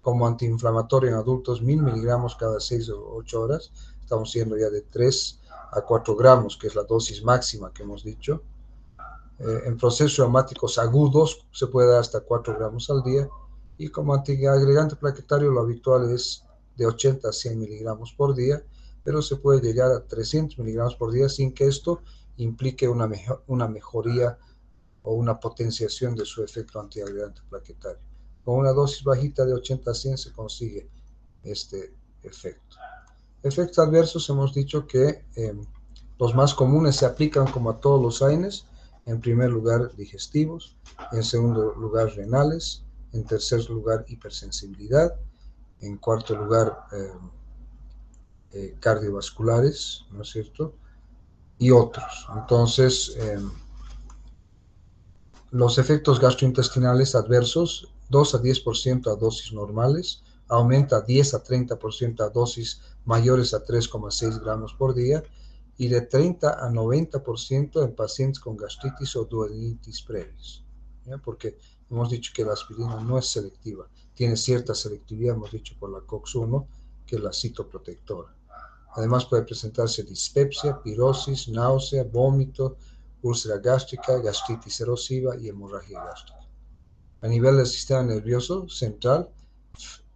Como antiinflamatorio en adultos, 1000 miligramos cada 6 o 8 horas. Estamos yendo ya de 3 a 4 gramos, que es la dosis máxima que hemos dicho. En procesos reumáticos agudos se puede dar hasta 4 gramos al día. Y como antiagregante plaquetario, lo habitual es de 80 a 100 miligramos por día, pero se puede llegar a 300 miligramos por día sin que esto implique una mejoría o una potenciación de su efecto antiagregante plaquetario. Con una dosis bajita de 80 a 100 se consigue este efecto. Efectos adversos hemos dicho que los más comunes se aplican como a todos los AINES. En primer lugar, digestivos. En segundo lugar, renales. En tercer lugar, hipersensibilidad. En cuarto lugar, cardiovasculares, ¿no es cierto? Y otros. Entonces, los efectos gastrointestinales adversos, 2 a 10% a dosis normales, aumenta 10 a 30% a dosis mayores a 3,6 gramos por día y de 30 a 90% en pacientes con gastritis o duodenitis previas, ¿ya? Porque hemos dicho que la aspirina no es selectiva, tiene cierta selectividad, hemos dicho, por la COX-1, que es la citoprotectora. Además puede presentarse dispepsia, pirosis, náusea, vómito, úlcera gástrica, gastritis erosiva y hemorragia gástrica. A nivel del sistema nervioso central,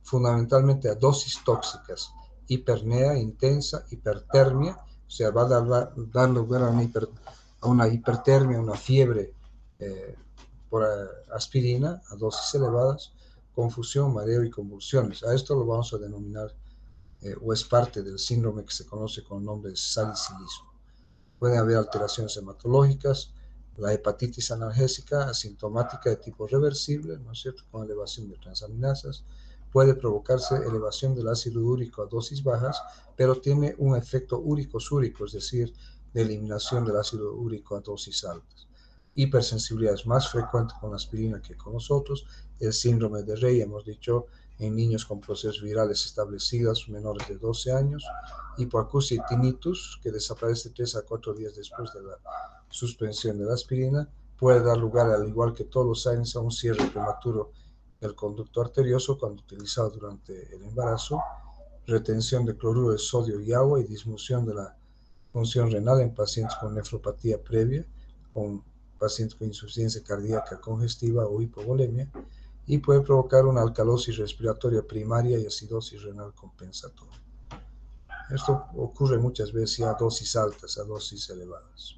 fundamentalmente a dosis tóxicas, hipernea intensa, hipertermia, o sea, va a dar lugar a una hipertermia, una fiebre por aspirina a dosis elevadas, confusión, mareo y convulsiones. A esto lo vamos a denominar o es parte del síndrome que se conoce con el nombre de salicilismo. Pueden haber alteraciones hematológicas, la hepatitis analgésica asintomática de tipo reversible, ¿no es cierto?, con elevación de transaminasas. Puede provocarse elevación del ácido úrico a dosis bajas, pero tiene un efecto úrico-súrico, es decir, de eliminación del ácido úrico a dosis altas. Hipersensibilidad es más frecuente con la aspirina que con nosotros. El síndrome de Rey, hemos dicho, en niños con procesos virales establecidos menores de 12 años, hipoacusia y tinnitus, que desaparece 3 a 4 días después de la suspensión de la aspirina, puede dar lugar, al igual que todos los AINES, a un cierre prematuro del conducto arterioso cuando utilizado durante el embarazo, retención de cloruro de sodio y agua y disminución de la función renal en pacientes con nefropatía previa, con pacientes con insuficiencia cardíaca congestiva o hipovolemia, y puede provocar una alcalosis respiratoria primaria y acidosis renal compensatoria. Esto ocurre muchas veces a dosis altas, a dosis elevadas.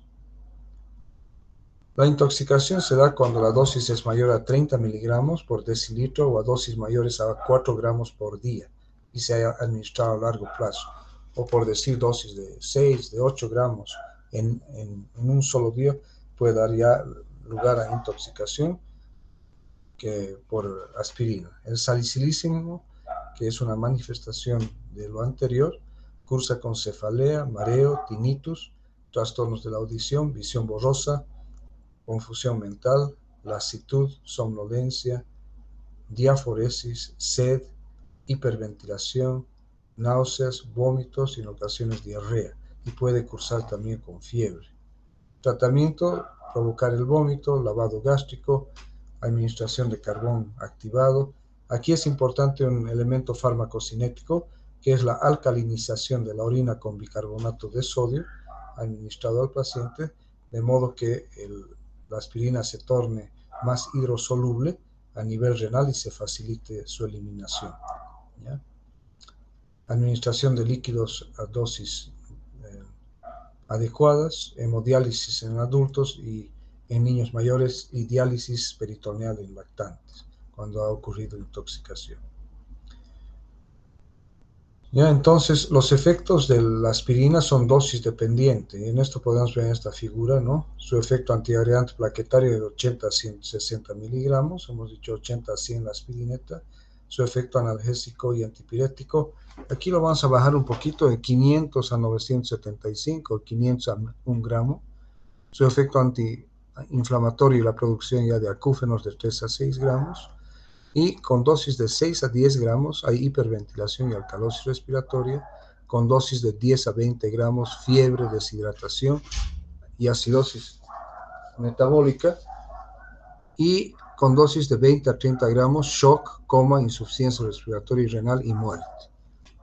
La intoxicación se da cuando la dosis es mayor a 30 miligramos por decilitro o a dosis mayores a 4 gramos por día y se haya administrado a largo plazo, o por decir dosis de 6, de 8 gramos en un solo día, puede dar ya lugar a intoxicación que por aspirina. El salicilismo, que es una manifestación de lo anterior, cursa con cefalea, mareo, tinnitus, trastornos de la audición, visión borrosa, confusión mental, lasitud, somnolencia, diaforesis, sed, hiperventilación, náuseas, vómitos y en ocasiones diarrea, y puede cursar también con fiebre. Tratamiento: provocar el vómito, lavado gástrico, administración de carbón activado. Aquí es importante un elemento farmacocinético, que es la alcalinización de la orina con bicarbonato de sodio administrado al paciente, de modo que la aspirina se torne más hidrosoluble a nivel renal y se facilite su eliminación, ¿ya? Administración de líquidos a dosis adecuadas, hemodiálisis en adultos y en niños mayores y diálisis peritoneal en lactantes, cuando ha ocurrido intoxicación. Ya, entonces, los efectos de la aspirina son dosis dependiente. En esto podemos ver en esta figura, ¿no?, su efecto antiagregante plaquetario de 80 a 160 miligramos, hemos dicho 80 a 100 la aspirineta, su efecto analgésico y antipirético. Aquí lo vamos a bajar un poquito, de 500 a 975, 500 a 1 gramo. Su efecto antiinflamatorio y la producción ya de acúfenos de 3 a 6 gramos. Y con dosis de 6 a 10 gramos hay hiperventilación y alcalosis respiratoria, con dosis de 10 a 20 gramos fiebre, deshidratación y acidosis metabólica, y con dosis de 20 a 30 gramos shock, coma, insuficiencia respiratoria y renal y muerte.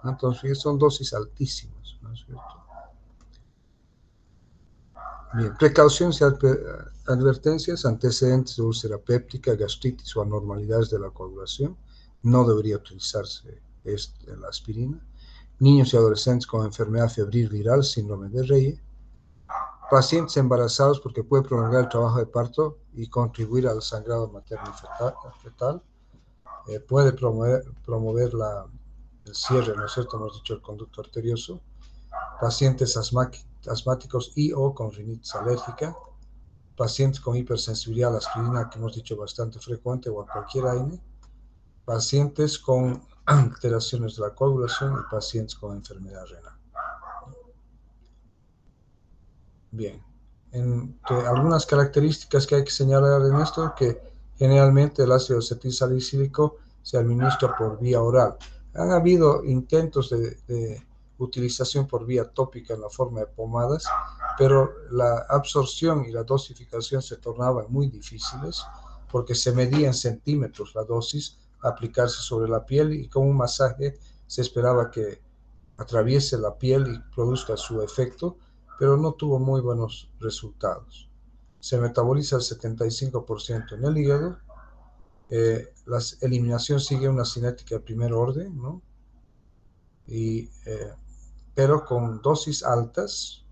Entonces son dosis altísimas, ¿no es cierto? Bien, precauciones y advertencias: antecedentes de úlcera péptica, gastritis o anormalidades de la coagulación, no debería utilizarse la aspirina. Niños y adolescentes con enfermedad febril viral, síndrome de Reye. Pacientes embarazados, porque puede prolongar el trabajo de parto y contribuir al sangrado materno fetal. Puede promover la el cierre, ¿no es cierto? Hemos dicho el conducto arterioso. Pacientes asmáticos y o con rinitis alérgica. Pacientes con hipersensibilidad a la aspirina, que hemos dicho bastante frecuente, o a cualquier AINE. Pacientes con alteraciones de la coagulación y pacientes con enfermedad renal. Bien, entre algunas características que hay que señalar en esto, que generalmente el ácido acetilsalicílico se administra por vía oral. Han habido intentos de utilización por vía tópica en la forma de pomadas, pero la absorción y la dosificación se tornaban muy difíciles porque se medía en centímetros la dosis a aplicarse sobre la piel y con un masaje se esperaba que atraviese la piel y produzca su efecto, pero no tuvo muy buenos resultados. Se metaboliza el 75% en el hígado. La eliminación sigue una cinética de primer orden, ¿no? Pero con dosis altas,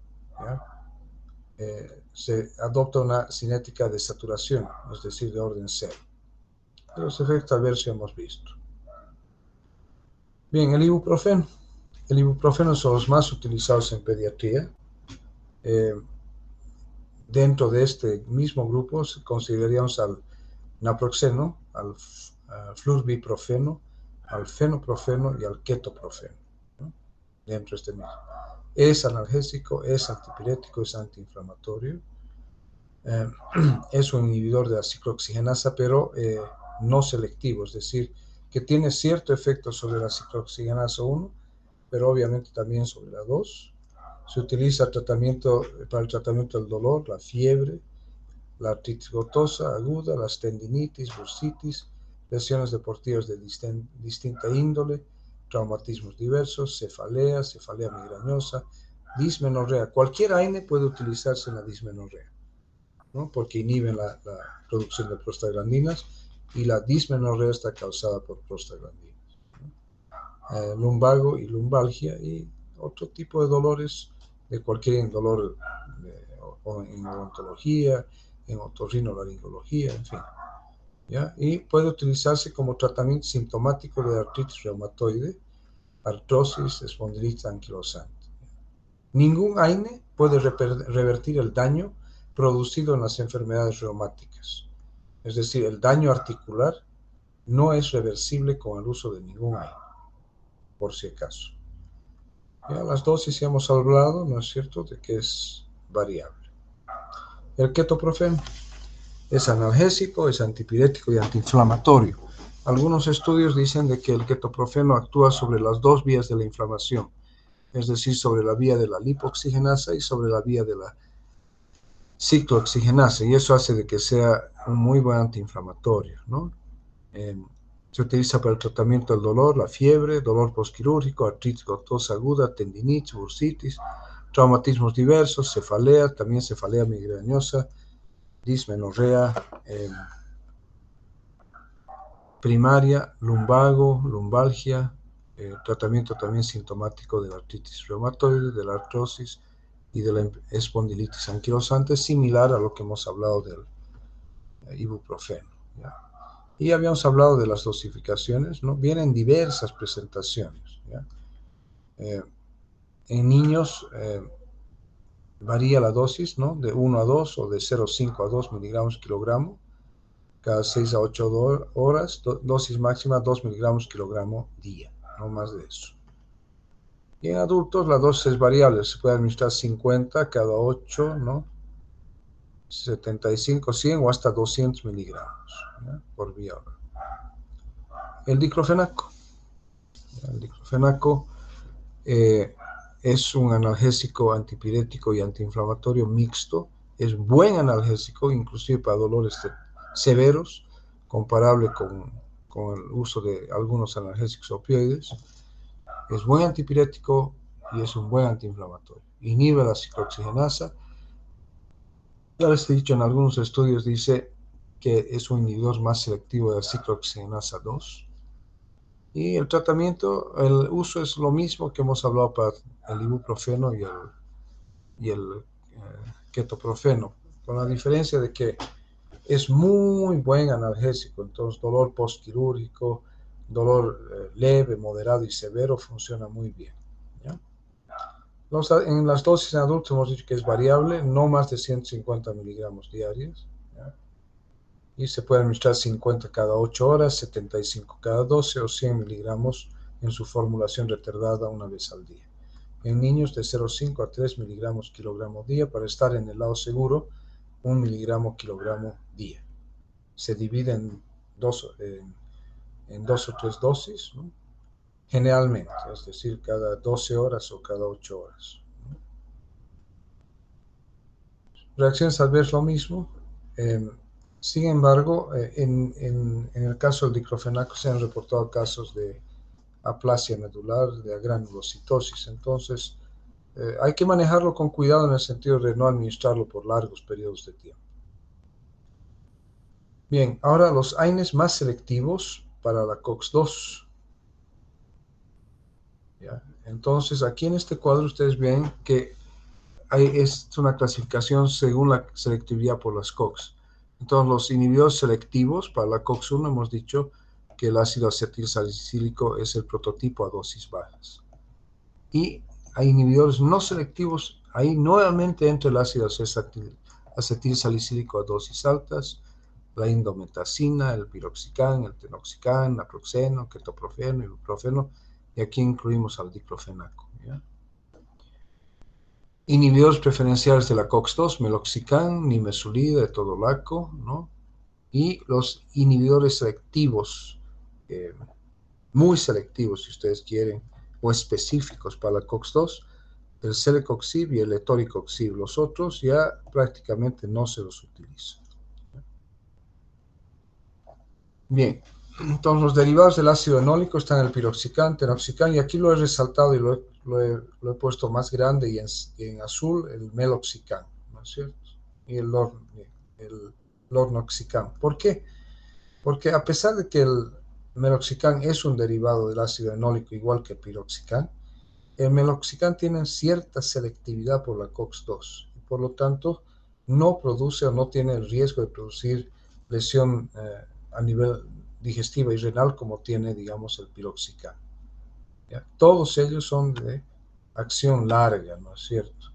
se adopta una cinética de saturación, es decir, de orden 0. Los efectos adversos hemos visto. Bien, el ibuprofeno. El ibuprofeno son los más utilizados en pediatría. Dentro de este mismo grupo consideraríamos al naproxeno, al flurbiprofeno, al fenoprofeno y al ketoprofeno, ¿no? Dentro de este mismo. Es analgésico, es antipirético, es antiinflamatorio. Es un inhibidor de la ciclooxigenasa, pero no selectivo, es decir, que tiene cierto efecto sobre la ciclooxigenasa 1, pero obviamente también sobre la 2. Se utiliza para el tratamiento del dolor, la fiebre, la artritis gotosa aguda, las tendinitis, bursitis, lesiones deportivas de distinta índole, traumatismos diversos, cefalea migrañosa, dismenorrea. Cualquier AINE puede utilizarse en la dismenorrea, ¿no? Porque inhiben la producción de prostaglandinas y la dismenorrea está causada por prostaglandinas, ¿no? Lumbago y lumbalgia y otro tipo de dolores de cualquier dolor en odontología, en otorrinolaringología, en fin, ¿ya? Y puede utilizarse como tratamiento sintomático de artritis reumatoide, artrosis, espondilitis anquilosante. Ningún AINE puede revertir el daño producido en las enfermedades reumáticas. Es decir, el daño articular no es reversible con el uso de ningún AINE, por si acaso. Ya las dosis ya hemos hablado, ¿no es cierto?, de que es variable. El ketoprofeno es analgésico, es antipirético y antiinflamatorio. Algunos estudios dicen de que el ketoprofeno actúa sobre las dos vías de la inflamación, es decir, sobre la vía de la lipoxigenasa y sobre la vía de la ciclooxigenasa, y eso hace de que sea un muy buen antiinflamatorio, ¿no? Se utiliza para el tratamiento del dolor, la fiebre, dolor postquirúrgico, artritis gotosa aguda, tendinitis, bursitis, traumatismos diversos, cefalea, también cefalea migrañosa, dismenorrea primaria, lumbago, lumbalgia, tratamiento también sintomático de la artritis reumatoide, de la artrosis y de la espondilitis anquilosante, similar a lo que hemos hablado del ibuprofeno, ¿ya? Y habíamos hablado de las dosificaciones, ¿no? Vienen diversas presentaciones, ¿ya? En niños varía la dosis, ¿no? De 1 a 2 o de 0,5 a 2 miligramos kilogramo cada 6 a 8 horas, dosis máxima 2 miligramos kilogramo día, no más de eso. Y en adultos la dosis es variable, se puede administrar 50 cada 8, ¿no? 75, 100 o hasta 200 miligramos, ¿ya?, por vía oral. El diclofenaco. El diclofenaco es un analgésico antipirético y antiinflamatorio mixto. Es buen analgésico, inclusive para dolores severos, comparable con el uso de algunos analgésicos opioides. Es buen antipirético y es un buen antiinflamatorio. Inhibe la ciclooxigenasa. Ya les he dicho, en algunos estudios dice que es un inhibidor más selectivo de la ciclooxigenasa 2. Y el tratamiento, el uso es lo mismo que hemos hablado para el ibuprofeno y el ketoprofeno, con la diferencia de que es muy buen analgésico. Entonces, dolor postquirúrgico, dolor leve, moderado y severo, funciona muy bien, ¿ya? En las dosis en adultos hemos dicho que es variable, no más de 150 miligramos diarios, ¿ya? Y se puede administrar 50 cada 8 horas, 75 cada 12 o 100 miligramos en su formulación retardada una vez al día. En niños de 0,5 a 3 miligramos kilogramo día, para estar en el lado seguro, 1 miligramo kilogramo día. Se divide en dos o tres dosis, ¿no? Generalmente, es decir, cada 12 horas o cada 8 horas, ¿no? Reacciones adversas lo mismo. Sin embargo, en el caso del diclofenaco se han reportado casos de aplasia medular, de agranulocitosis. Entonces, hay que manejarlo con cuidado en el sentido de no administrarlo por largos periodos de tiempo. Bien, ahora los AINES más selectivos para la COX-2. ¿Ya? Entonces, aquí en este cuadro ustedes ven que es una clasificación según la selectividad por las COX. Entonces, los inhibidores selectivos para la COX-1 hemos dicho que el ácido acetilsalicílico es el prototipo a dosis bajas. Y hay inhibidores no selectivos, ahí nuevamente entra el ácido acetilsalicílico a dosis altas, la indometacina, el piroxicam, el tenoxicam, naproxeno, ketoprofeno, ibuprofeno, y aquí incluimos al diclofenaco, ¿ya? Inhibidores preferenciales de la COX-2, meloxicam, nimesulida, etodolaco, ¿no? Y los inhibidores selectivos, muy selectivos si ustedes quieren, o específicos para la COX-2, el celecoxib y el etoricoxib. Los otros ya prácticamente no se los utiliza. Bien, entonces los derivados del ácido enólico están el piroxicam, tenoxicam, y aquí lo he resaltado y lo he puesto más grande y en azul el meloxicam, ¿no es cierto? Y el lornoxicam. ¿Por qué? Porque a pesar de que el meloxicam es un derivado del ácido enólico igual que el piroxicam, el meloxicam tiene cierta selectividad por la COX-2, y por lo tanto no produce o no tiene el riesgo de producir lesión a nivel digestiva y renal como tiene, digamos, el piroxicam, ¿ya? Todos ellos son de acción larga, ¿no es cierto?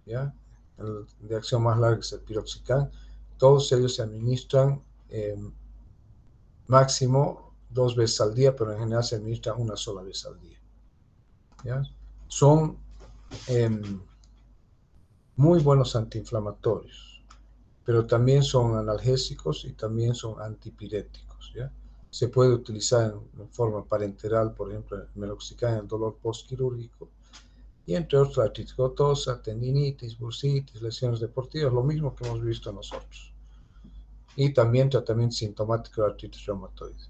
¿Ya? El de acción más larga es el piroxicam. Todos ellos se administran máximo 2 veces al día, pero en general se administran una sola vez al día, ¿ya? Son muy buenos antiinflamatorios, pero también son analgésicos y también son antipiréticos, ¿ya? Se puede utilizar en forma parenteral, por ejemplo, el meloxicam en el dolor postquirúrgico, y entre otros la artritis gotosa, tendinitis, bursitis, lesiones deportivas, lo mismo que hemos visto nosotros. Y también tratamiento sintomático de artritis reumatoide,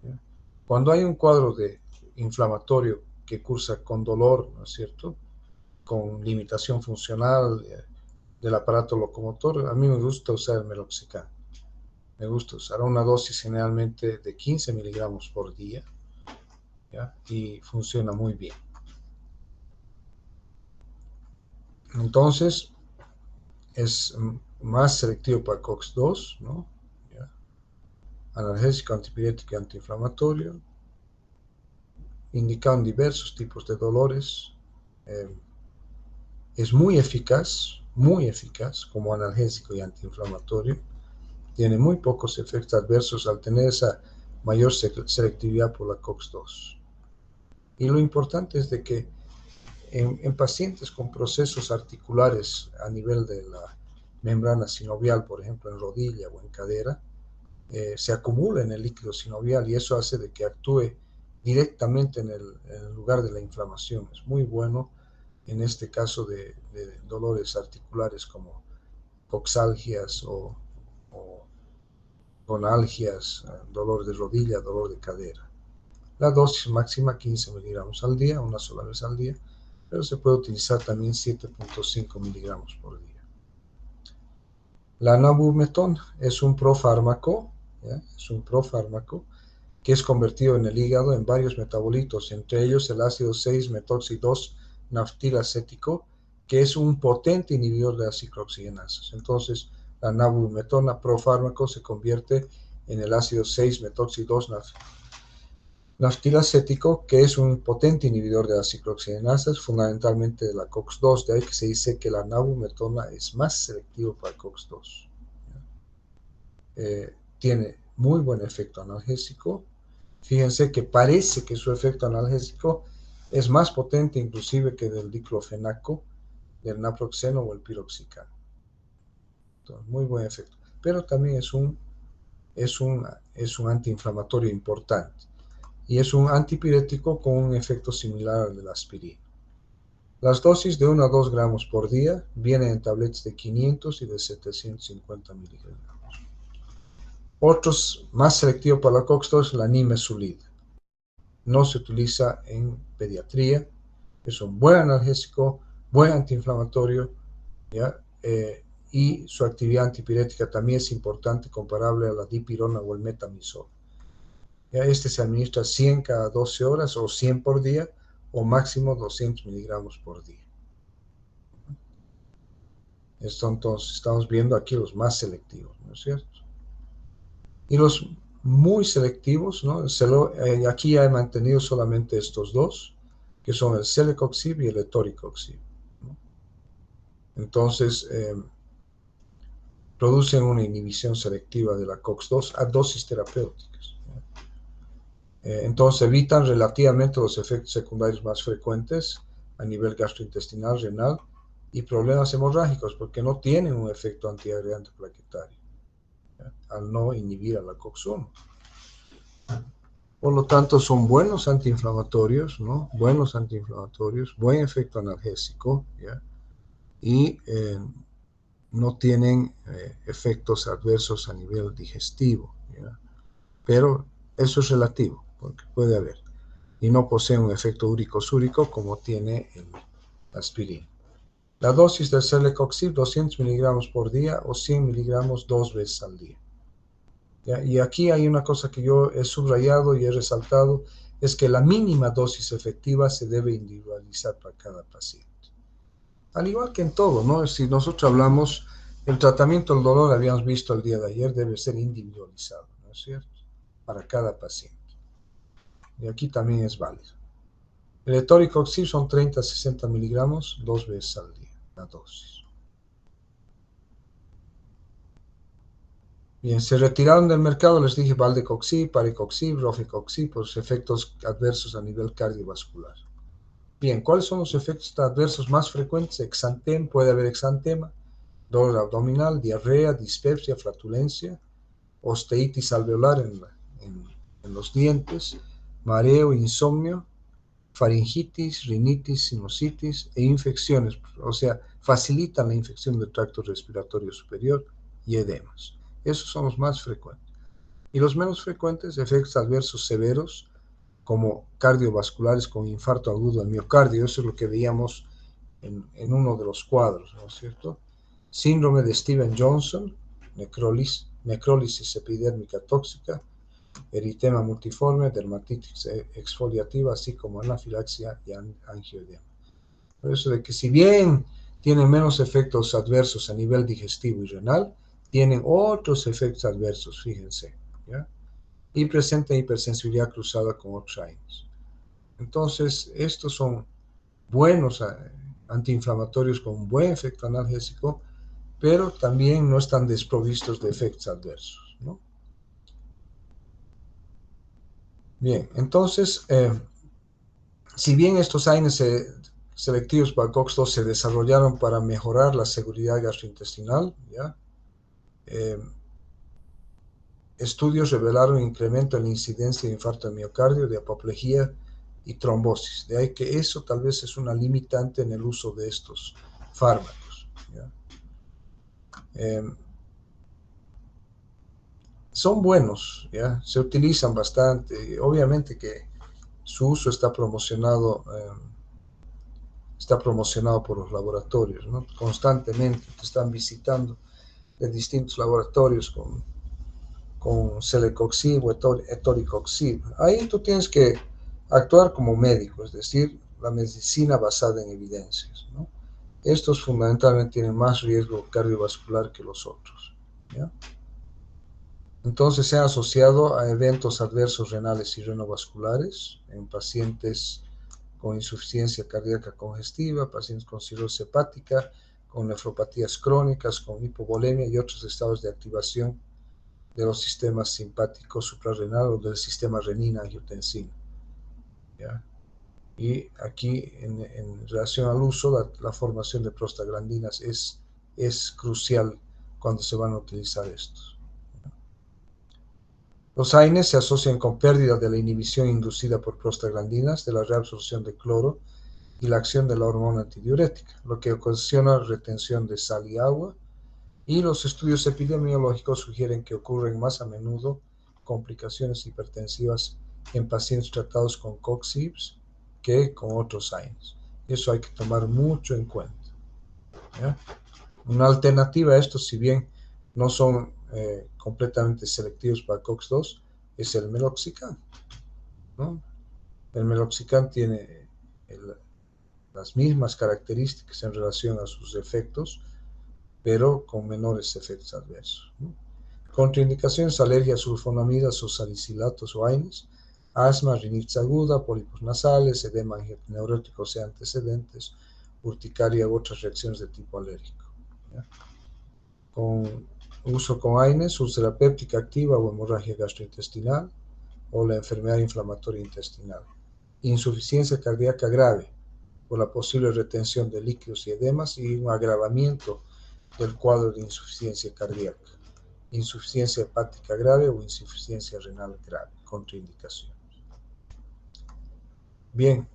¿ya? Cuando hay un cuadro de inflamatorio que cursa con dolor, ¿no es cierto?, con limitación funcional del aparato locomotor, a mí me gusta usar el meloxicam. Me gusta usar una dosis generalmente de 15 miligramos por día, ¿ya? Y funciona muy bien. Entonces, es más selectivo para COX-2, ¿no? ¿Ya? Analgésico, antipirético y antiinflamatorio, indicado en diversos tipos de dolores. Es muy eficaz como analgésico y antiinflamatorio. Tiene muy pocos efectos adversos al tener esa mayor selectividad por la COX-2. Y lo importante es de que en pacientes con procesos articulares a nivel de la membrana sinovial, por ejemplo en rodilla o en cadera, se acumula en el líquido sinovial y eso hace de que actúe directamente en el lugar de la inflamación. Es muy bueno en este caso de dolores articulares como coxalgias o gonalgias, dolor de rodilla, dolor de cadera. La dosis máxima 15 miligramos al día, una sola vez al día, pero se puede utilizar también 7.5 miligramos por día. La nabumetón es un profármaco, ¿ya? Es un profármaco que es convertido en el hígado en varios metabolitos, entre ellos el ácido 6-metoxi-2-naftilacético, que es un potente inhibidor de las ciclooxigenasas. Entonces, la nabumetona profármaco se convierte en el ácido 6-metoxi-2-naftilacético Naftilacético, que es un potente inhibidor de las ciclooxigenasas, fundamentalmente de la COX-2, de ahí que se dice que la nabumetona es más selectivo para COX-2. Tiene muy buen efecto analgésico. Fíjense que parece que su efecto analgésico es más potente inclusive que del diclofenaco, del naproxeno o el piroxicano. Entonces, muy buen efecto. Pero también es un antiinflamatorio importante. Y es un antipirético con un efecto similar al de la aspirina. Las dosis de 1 a 2 gramos por día vienen en tabletas de 500 y de 750 miligramos. Otros más selectivos para la COX-2 es la nimesulida. No se utiliza en pediatría. Es un buen analgésico, buen antiinflamatorio, ¿ya? Y su actividad antipirética también es importante, comparable a la dipirona o el metamizol. ¿Ya? Este se administra 100 cada 12 horas o 100 por día o máximo 200 miligramos por día. Esto entonces estamos viendo aquí los más selectivos, ¿no es cierto? Y los muy selectivos, ¿no? Aquí ya he mantenido solamente estos dos, que son el celecoxib y el etoricoxib, ¿no? Entonces, producen una inhibición selectiva de la COX-2 a dosis terapéuticas. Entonces evitan relativamente los efectos secundarios más frecuentes a nivel gastrointestinal, renal y problemas hemorrágicos, porque no tienen un efecto antiagregante plaquetario, ¿ya? Al no inhibir a la COX-1. Por lo tanto, son buenos antiinflamatorios, ¿no? Buenos antiinflamatorios, buen efecto analgésico, ¿ya? Y no tienen efectos adversos a nivel digestivo, ¿ya? Pero eso es relativo, porque puede haber. Y no posee un efecto úrico-súrico como tiene el aspirina. La dosis del celecoxib, 200 miligramos por día o 100 miligramos 2 veces al día. ¿Ya? Y aquí hay una cosa que yo he subrayado y he resaltado, es que la mínima dosis efectiva se debe individualizar para cada paciente. Al igual que en todo, ¿no? Si nosotros hablamos, el tratamiento del dolor, habíamos visto el día de ayer, debe ser individualizado, ¿no es cierto? Para cada paciente. Y aquí también es válido. El etoricoxib son 30 a 60 miligramos 2 veces al día, la dosis. Bien, se retiraron del mercado, les dije, valdecoxib, parecoxib, rofecoxib, por sus efectos adversos a nivel cardiovascular. Bien, ¿cuáles son los efectos adversos más frecuentes? Exantema, puede haber exantema, dolor abdominal, diarrea, dispepsia, flatulencia, osteitis alveolar en los dientes, mareo, insomnio, faringitis, rinitis, sinusitis e infecciones, o sea, facilitan la infección del tracto respiratorio superior y edemas. Esos son los más frecuentes. Y los menos frecuentes, efectos adversos severos, como cardiovasculares con infarto agudo del miocardio, eso es lo que veíamos en uno de los cuadros, ¿no es cierto? Síndrome de Stevens-Johnson, necrólisis epidérmica tóxica, eritema multiforme, dermatitis exfoliativa, así como anafilaxia y angioedema. Por eso de que si bien tienen menos efectos adversos a nivel digestivo y renal, tienen otros efectos adversos, fíjense, ¿ya? Y presentan hipersensibilidad cruzada con otros AINES. Entonces, estos son buenos antiinflamatorios con un buen efecto analgésico, pero también no están desprovistos de efectos adversos, ¿no? Bien, entonces, si bien estos AINES selectivos para COX-2 se desarrollaron para mejorar la seguridad gastrointestinal, ¿ya? Estudios revelaron incremento en la incidencia de infarto de miocardio, de apoplejía y trombosis. De ahí que eso tal vez es una limitante en el uso de estos fármacos, ¿ya? Son buenos, ¿ya? Se utilizan bastante. Obviamente que su uso está promocionado por los laboratorios, ¿no? Constantemente te están visitando de distintos laboratorios con celecoxib o etoricoxib. Ahí tú tienes que actuar como médico, es decir, la medicina basada en evidencias, ¿no? Estos fundamentalmente tienen más riesgo cardiovascular que los otros, ¿ya? Entonces se ha asociado a eventos adversos renales y renovasculares en pacientes con insuficiencia cardíaca congestiva, pacientes con cirrosis hepática, con nefropatías crónicas, con hipovolemia y otros estados de activación de los sistemas simpáticos suprarrenal o del sistema renina-angiotensina. ¿Ya? Y aquí, en relación al uso, la formación de prostaglandinas es crucial cuando se van a utilizar estos. Los AINES se asocian con pérdida de la inhibición inducida por prostaglandinas, de la reabsorción de cloro y la acción de la hormona antidiurética, lo que ocasiona retención de sal y agua, y los estudios epidemiológicos sugieren que ocurren más a menudo complicaciones hipertensivas en pacientes tratados con COX-IBS que con otros AINES. Eso hay que tomar mucho en cuenta. ¿Ya? Una alternativa a esto, si bien no son completamente selectivos para COX-2, es el meloxicam, ¿no? El meloxicam tiene las mismas características en relación a sus efectos, pero con menores efectos adversos, ¿no? Contraindicaciones: alergia a sulfonamidas o salicilatos o AINES, asma, rinitis aguda, pólipos nasales, edema neurótico o antecedentes, urticaria u otras reacciones de tipo alérgico. ¿Ya? Con uso con AINES, úlcera péptica activa o hemorragia gastrointestinal o la enfermedad inflamatoria intestinal. Insuficiencia cardíaca grave por la posible retención de líquidos y edemas y un agravamiento del cuadro de insuficiencia cardíaca. Insuficiencia hepática grave o insuficiencia renal grave, contraindicaciones. Bien,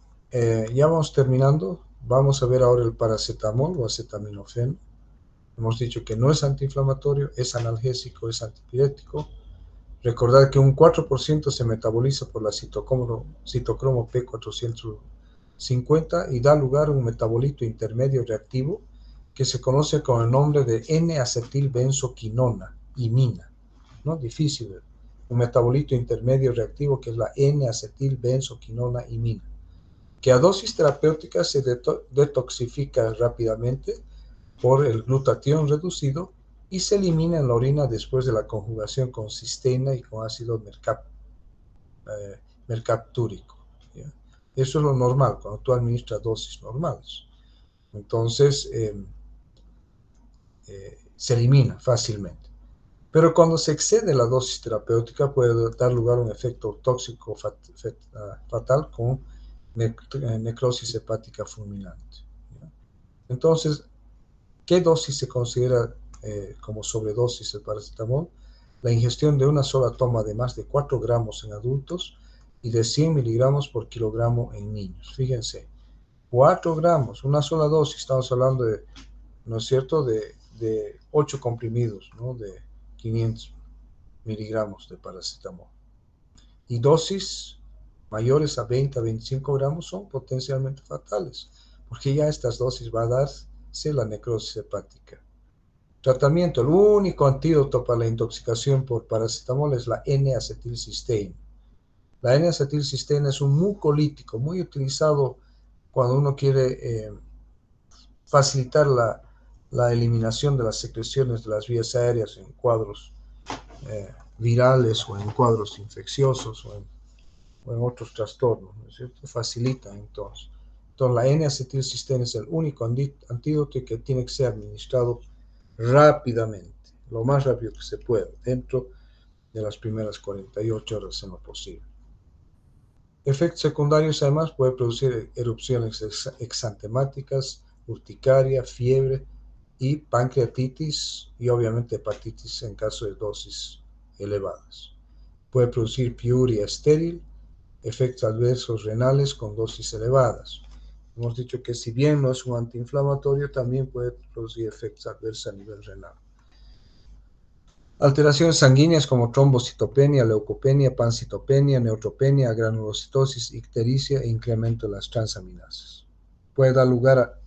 ya vamos terminando. Vamos a ver ahora el paracetamol o acetaminofén. Hemos dicho que no es antiinflamatorio, es analgésico, es antipirético. Recordar que un 4% se metaboliza por la citocromo P450 y da lugar a un metabolito intermedio reactivo que se conoce con el nombre de N-acetilbenzoquinona, imina, ¿no? Difícil. Un metabolito intermedio reactivo que es la N-acetilbenzoquinona imina, que a dosis terapéutica se detoxifica rápidamente por el glutatión reducido y se elimina en la orina después de la conjugación con cisteína y con ácido mercaptúrico. ¿Ya? Eso es lo normal, cuando tú administras dosis normales. Entonces, se elimina fácilmente. Pero cuando se excede la dosis terapéutica puede dar lugar a un efecto tóxico fatal con necrosis hepática fulminante. ¿Ya? Entonces, ¿qué dosis se considera como sobredosis el paracetamol? La ingestión de una sola toma de más de 4 gramos en adultos y de 100 miligramos por kilogramo en niños. Fíjense, 4 gramos, una sola dosis, estamos hablando de, ¿no es cierto?, de 8 comprimidos, ¿no?, de 500 miligramos de paracetamol. Y dosis mayores a 20 a 25 gramos son potencialmente fatales, porque ya estas dosis va a darse la necrosis hepática. Tratamiento: el único antídoto para la intoxicación por paracetamol es la N-acetilcisteína. La N-acetilcisteína es un mucolítico muy utilizado cuando uno quiere facilitar la eliminación de las secreciones de las vías aéreas en cuadros virales o en cuadros infecciosos o en otros trastornos, ¿no es cierto? Facilita entonces. Entonces la N-acetilcisteína es el único antídoto y que tiene que ser administrado rápidamente, lo más rápido que se pueda, dentro de las primeras 48 horas en lo posible. Efectos secundarios: además puede producir erupciones exantemáticas, urticaria, fiebre y pancreatitis y obviamente hepatitis en caso de dosis elevadas. Puede producir piuria estéril, efectos adversos renales con dosis elevadas. Hemos dicho que si bien no es un antiinflamatorio, también puede producir efectos adversos a nivel renal. Alteraciones sanguíneas como trombocitopenia, leucopenia, pancitopenia, neutropenia, granulocitosis, ictericia e incremento de las transaminasas. Puede dar lugar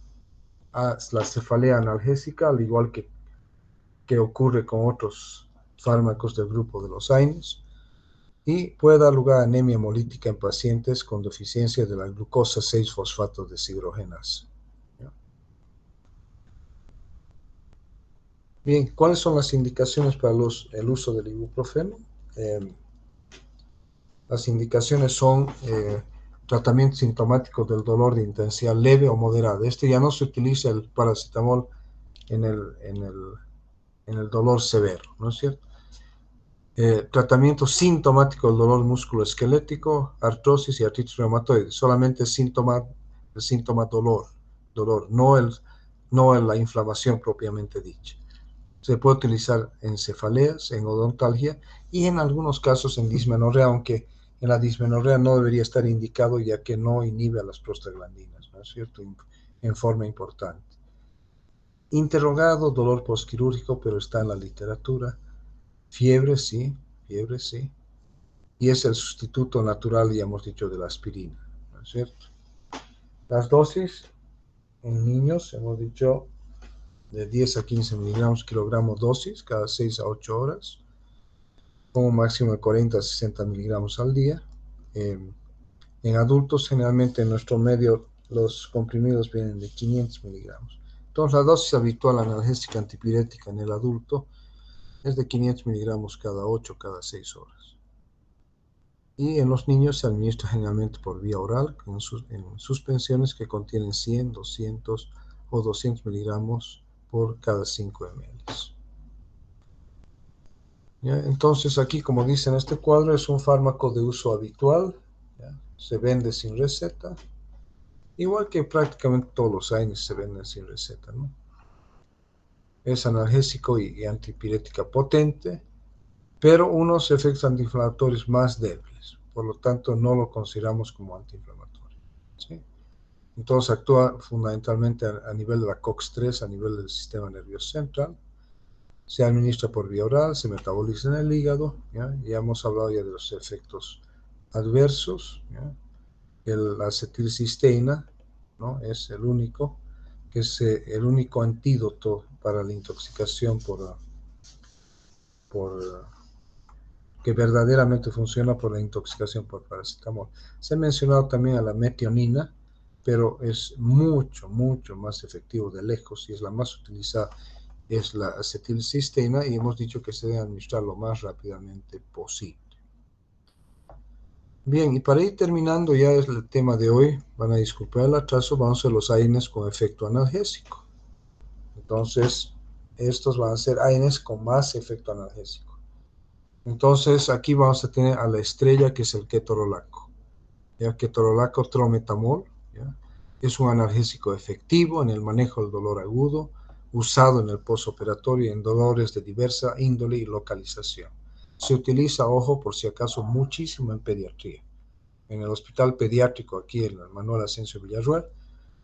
a la cefalea analgésica, al igual que ocurre con otros fármacos del grupo de los AINES, y puede dar lugar a anemia hemolítica en pacientes con deficiencia de la glucosa 6-fosfato deshidrogenasa. Bien, ¿cuáles son las indicaciones para el uso del ibuprofeno? Las indicaciones son tratamiento sintomático del dolor de intensidad leve o moderada. Ya no se utiliza el paracetamol en el dolor severo, ¿no es cierto? Tratamiento sintomático del dolor musculoesquelético, artrosis y artritis reumatoide. Solamente el síntoma dolor, no la inflamación propiamente dicha. Se puede utilizar en cefaleas, en odontalgia y en algunos casos en dismenorrea, aunque en la dismenorrea no debería estar indicado ya que no inhibe a las prostaglandinas, ¿no es cierto? En forma importante. Interrogado, dolor postquirúrgico, pero está en la literatura. Fiebre, sí. Y es el sustituto natural, ya hemos dicho, de la aspirina, ¿no es cierto? Las dosis en niños, hemos dicho, de 10 a 15 miligramos kilogramo dosis cada 6 a 8 horas, con un máximo de 40 a 60 miligramos al día. En adultos, generalmente en nuestro medio, los comprimidos vienen de 500 miligramos. Entonces, la dosis habitual analgésica antipirética en el adulto es de 500 miligramos cada 8, cada 6 horas. Y en los niños se administra generalmente por vía oral, en suspensiones que contienen 100, 200 o 200 miligramos por cada 5 ml. ¿Ya? Entonces aquí, como dice en este cuadro, es un fármaco de uso habitual, ¿ya? Se vende sin receta, igual que prácticamente todos los AINES se venden sin receta, ¿no? Es analgésico y antipirética potente, pero unos efectos antiinflamatorios más débiles, por lo tanto no lo consideramos como antiinflamatorio, ¿sí? Entonces actúa fundamentalmente a nivel de la COX-3, a nivel del sistema nervioso central, se administra por vía oral, se metaboliza en el hígado, ¿ya? Ya hemos hablado ya de los efectos adversos, ¿ya? La acetilcisteína, ¿no? Es el único antídoto para la intoxicación que verdaderamente funciona por la intoxicación por paracetamol. Se ha mencionado también a la metionina, pero es mucho más efectivo de lejos y es la más utilizada, es la acetilcisteína, y hemos dicho que se debe administrar lo más rápidamente posible. Bien, y para ir terminando ya es el tema de hoy, van a disculpar el atraso, vamos a los AINES con efecto analgésico. Entonces, estos van a ser AINES con más efecto analgésico. Entonces, aquí vamos a tener a la estrella, que es el ketorolaco. El ketorolaco trometamol, ¿ya? Es un analgésico efectivo en el manejo del dolor agudo, usado en el postoperatorio y en dolores de diversa índole y localización. Se utiliza, ojo, por si acaso, muchísimo en pediatría. En el hospital pediátrico, aquí en el Manuel Asensio Villarroel,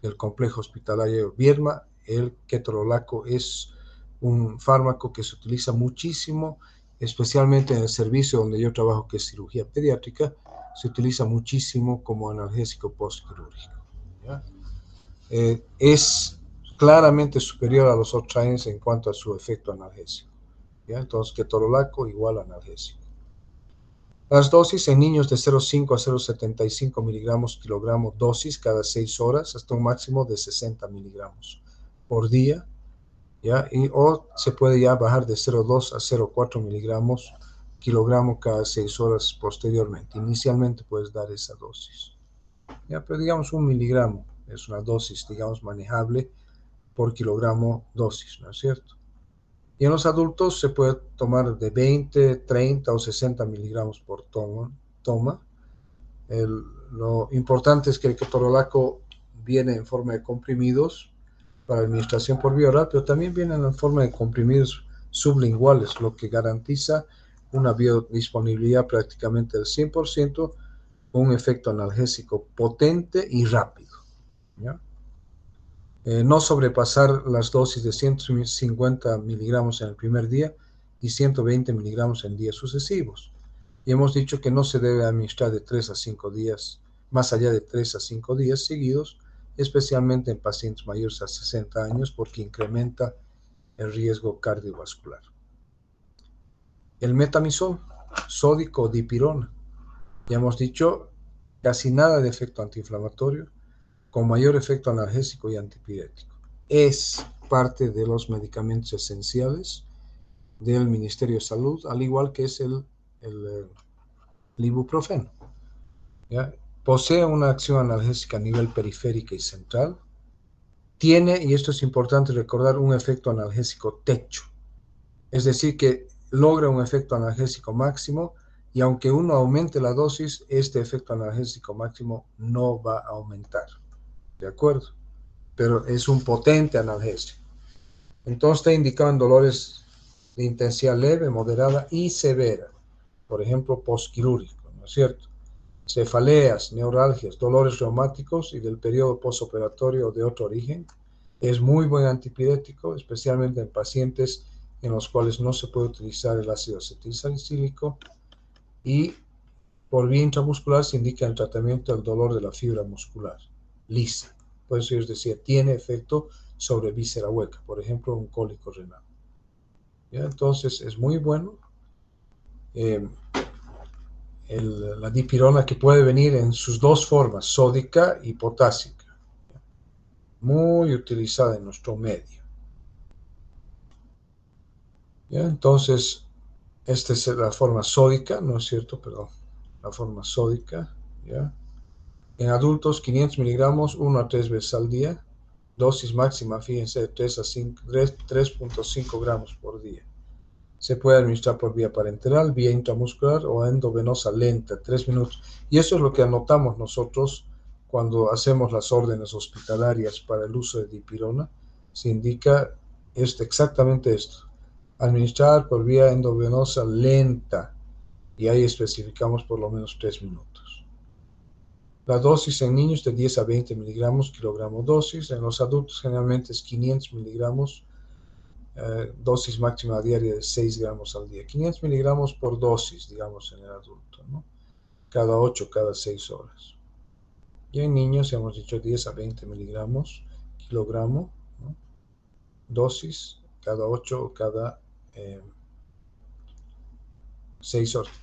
el complejo hospitalario Vierma, el ketorolaco es un fármaco que se utiliza muchísimo, especialmente en el servicio donde yo trabajo, que es cirugía pediátrica, se utiliza muchísimo como analgésico postquirúrgico, ¿ya? Es claramente superior a los otros AINES en cuanto a su efecto analgésico, ¿ya? Entonces, ketorolaco igual analgésico. Las dosis en niños de 0,5 a 0,75 miligramos kilogramo dosis cada 6 horas, hasta un máximo de 60 miligramos por día, ¿ya? O se puede ya bajar de 0,2 a 0,4 miligramos kilogramo cada 6 horas posteriormente. Inicialmente puedes dar esa dosis, ¿ya? Pero digamos 1 miligramo es una dosis, digamos, manejable por kilogramo dosis, ¿no es cierto? Y en los adultos se puede tomar de 20, 30 o 60 miligramos por toma. Lo importante es que el ketorolaco viene en forma de comprimidos para administración por vía oral, pero también viene en la forma de comprimidos sublinguales, lo que garantiza una biodisponibilidad prácticamente del 100%, con un efecto analgésico potente y rápido, ¿ya? No sobrepasar las dosis de 150 miligramos en el primer día y 120 miligramos en días sucesivos. Y hemos dicho que no se debe administrar de 3 a 5 días, más allá de 3 a 5 días seguidos, especialmente en pacientes mayores a 60 años, porque incrementa el riesgo cardiovascular. El metamizol, sódico o dipirona, ya hemos dicho, casi nada de efecto antiinflamatorio, con mayor efecto analgésico y antipirético. Es parte de los medicamentos esenciales del Ministerio de Salud, al igual que es el ibuprofeno. ¿Ya? Posee una acción analgésica a nivel periférica y central. Tiene, y esto es importante recordar, un efecto analgésico techo. Es decir, que logra un efecto analgésico máximo y aunque uno aumente la dosis, este efecto analgésico máximo no va a aumentar. ¿De acuerdo? Pero es un potente analgésico. Entonces está indicado en dolores de intensidad leve, moderada y severa. Por ejemplo, postquirúrgico, ¿no es cierto? Cefaleas, neuralgias, dolores reumáticos y del periodo postoperatorio o de otro origen. Es muy buen antipirético, especialmente en pacientes en los cuales no se puede utilizar el ácido acetilsalicílico, y por vía intramuscular se indica el tratamiento del dolor de la fibra muscular lisa. Por eso yo decía, tiene efecto sobre víscera hueca, por ejemplo, un cólico renal. ¿Ya? Entonces es muy bueno. La dipirona, que puede venir en sus dos formas, sódica y potásica, muy utilizada en nuestro medio. ¿Ya? Entonces, esta es la forma sódica, ¿no es cierto? Perdón, la forma sódica, ¿ya? En adultos, 500 miligramos, 1 a 3 veces al día. Dosis máxima, fíjense, de 3.5 gramos por día. Se puede administrar por vía parenteral, vía intramuscular o endovenosa lenta, 3 minutos. Y eso es lo que anotamos nosotros cuando hacemos las órdenes hospitalarias para el uso de dipirona. Se indica exactamente esto: administrar por vía endovenosa lenta, y ahí especificamos por lo menos 3 minutos. La dosis en niños de 10 a 20 miligramos kilogramo dosis. En los adultos generalmente es 500 miligramos, dosis máxima diaria de 6 gramos al día. 500 miligramos por dosis, digamos, en el adulto, ¿no? Cada 8, cada 6 horas. Y en niños hemos dicho 10 a 20 miligramos kilogramo, ¿no? Dosis cada 8 o cada 6 horas.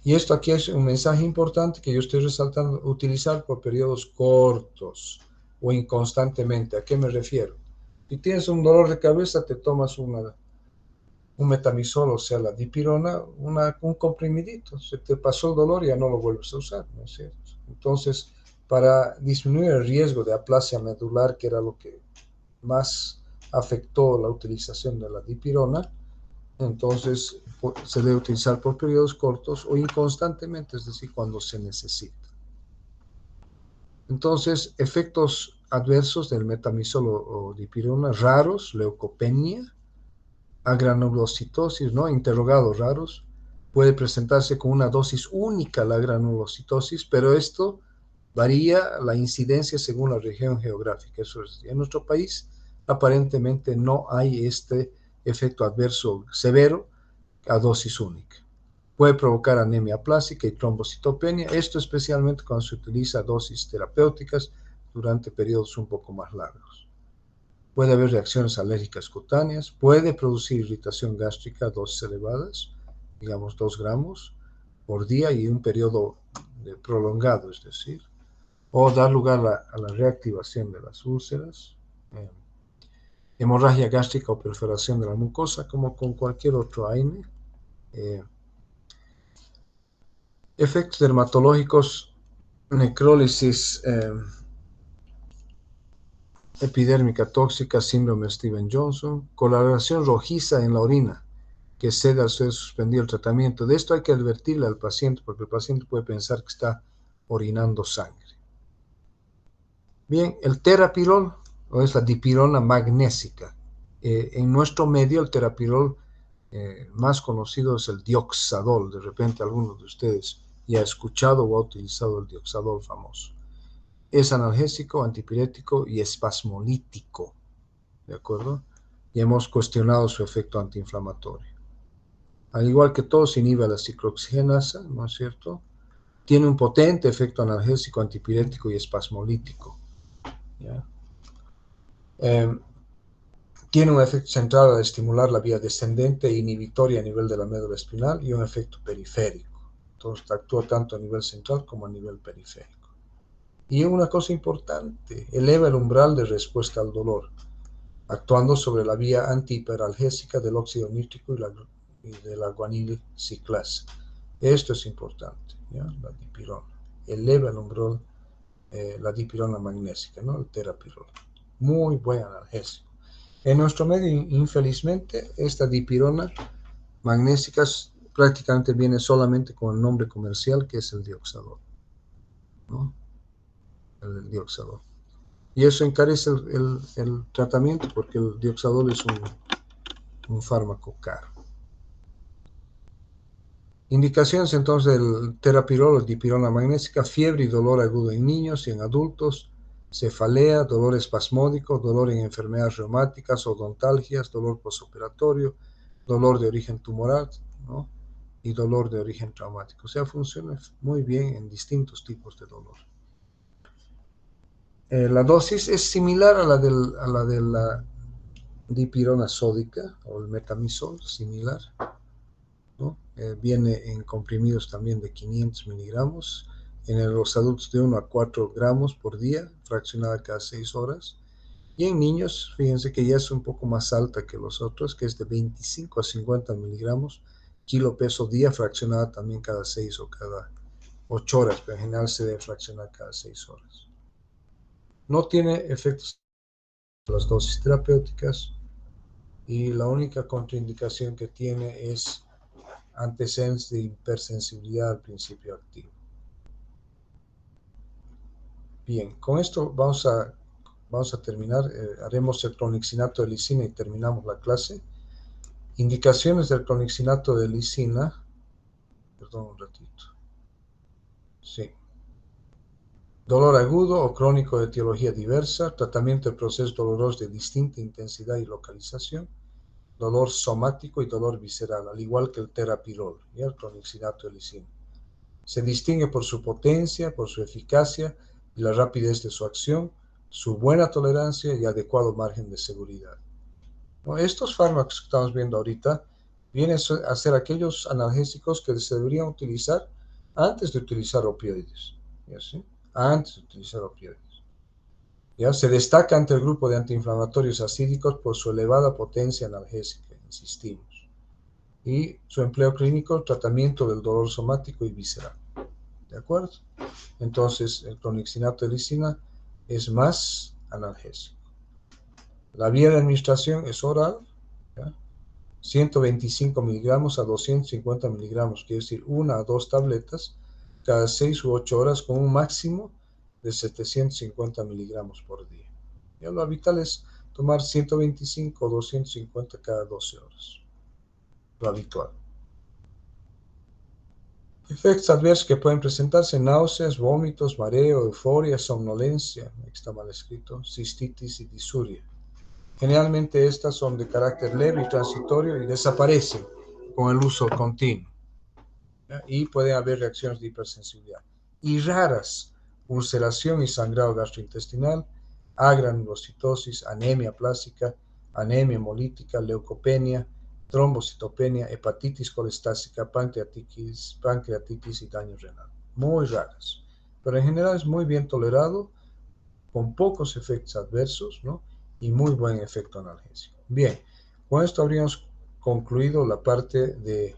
Y esto aquí es un mensaje importante que yo estoy resaltando: utilizar por periodos cortos o inconstantemente. ¿A qué me refiero? Si tienes un dolor de cabeza, te tomas un metamisol, o sea, la dipirona, un comprimidito. Se te pasó el dolor y ya no lo vuelves a usar, ¿no es cierto? Entonces, para disminuir el riesgo de aplasia medular, que era lo que más afectó la utilización de la dipirona, entonces se debe utilizar por periodos cortos o inconstantemente, es decir, cuando se necesita. Entonces, efectos adversos del metamisol o dipirona raros: leucopenia, agranulocitosis, ¿no? Interrogados raros. Puede presentarse con una dosis única la granulocitosis, pero esto varía la incidencia según la región geográfica. Eso es, en nuestro país aparentemente no hay este efecto adverso severo a dosis única. Puede provocar anemia plástica y trombocitopenia, esto especialmente cuando se utiliza dosis terapéuticas durante periodos un poco más largos. Puede haber reacciones alérgicas cutáneas, puede producir irritación gástrica a dosis elevadas, digamos 2 gramos por día y un periodo prolongado, es decir, o dar lugar a la reactivación de las úlceras, hemorragia gástrica o perforación de la mucosa, como con cualquier otro AINE. Efectos dermatológicos: necrólisis epidérmica tóxica, síndrome de Stevens-Johnson, coloración rojiza en la orina que cede al ser suspendido el tratamiento. De esto hay que advertirle al paciente, porque el paciente puede pensar que está orinando sangre. Bien, el terapirol, o es la dipirona magnésica. En nuestro medio, el terapirol más conocido es el dioxadol. De repente algunos de ustedes ya ha escuchado o ha utilizado el dioxadol famoso. Es analgésico, antipirético y espasmolítico, ¿de acuerdo? Y hemos cuestionado su efecto antiinflamatorio. Al igual que todos, inhibe la ciclooxigenasa, ¿no es cierto? Tiene un potente efecto analgésico, antipirético y espasmolítico, ¿ya? Tiene un efecto central al estimular la vía descendente e inhibitoria a nivel de la médula espinal y un efecto periférico. Entonces actúa tanto a nivel central como a nivel periférico. Y una cosa importante: eleva el umbral de respuesta al dolor. actuando sobre la vía antihiperalgésica del óxido nítrico y de la guanil ciclasa. Esto es importante, ¿ya? La dipirona. Eleva el umbral, la dipirona magnésica, ¿no? El terapirol. Muy buen analgésico. En nuestro medio, infelizmente, esta dipirona magnésica prácticamente viene solamente con el nombre comercial, que es el dioxadol, ¿no? El dioxadol. Y eso encarece el tratamiento porque el dioxadol es un fármaco caro. Indicaciones entonces del terapirol o dipirona magnésica: fiebre y dolor agudo en niños y en adultos, cefalea, dolor espasmódico, dolor en enfermedades reumáticas, odontalgias, dolor postoperatorio, dolor de origen tumoral, ¿no? Y dolor de origen traumático. O sea, funciona muy bien en distintos tipos de dolor. La dosis es similar a la de la dipirona sódica o el metamizol, similar, ¿no? Viene en comprimidos también de 500 miligramos, en los adultos de 1 a 4 gramos por día, fraccionada cada 6 horas. Y en niños, fíjense que ya es un poco más alta que los otros, que es de 25 a 50 miligramos, kilo peso día, fraccionada también cada 6 o cada 8 horas, pero en general se debe fraccionar cada 6 horas. No tiene efectos en las dosis terapéuticas y la única contraindicación que tiene es antecedentes de hipersensibilidad al principio activo. Bien, con esto vamos a terminar. Haremos el clonixinato de lisina y terminamos la clase. Indicaciones del clonixinato de lisina. Perdón un ratito. Sí. Dolor agudo o crónico de etiología diversa, tratamiento de procesos dolorosos de distinta intensidad y localización, dolor somático y dolor visceral, al igual que el terapirol y el clonixinato de lisina. Se distingue por su potencia, por su eficacia y la rapidez de su acción, su buena tolerancia y adecuado margen de seguridad. ¿No? Estos fármacos que estamos viendo ahorita vienen a ser aquellos analgésicos que se deberían utilizar antes de utilizar opioides. ¿Sí? Antes de utilizar opioides. ¿Ya? Se destaca ante el grupo de antiinflamatorios acídicos por su elevada potencia analgésica, insistimos, y su empleo clínico, tratamiento del dolor somático y visceral. ¿De acuerdo? Entonces, el clonixinato de lisina es más analgésico. La vía de administración es oral, ¿ya? 125 miligramos a 250 miligramos, quiere decir 1 a 2 tabletas cada 6 u 8 horas con un máximo de 750 miligramos por día. Ya lo habitual es tomar 125 o 250 cada 12 horas. Lo habitual. Efectos adversos que pueden presentarse: náuseas, vómitos, mareo, euforia, somnolencia, está mal escrito, cistitis y disuria. Generalmente estas son de carácter leve y transitorio y desaparecen con el uso continuo. ¿Ya? Y puede haber reacciones de hipersensibilidad. Y raras, ulceración y sangrado gastrointestinal, agranulocitosis, anemia plástica, anemia hemolítica, leucopenia, trombocitopenia, hepatitis colestática, pancreatitis y daño renal. Muy raras. Pero en general es muy bien tolerado, con pocos efectos adversos, ¿no? Y muy buen efecto analgésico. Bien, con esto habríamos concluido la parte de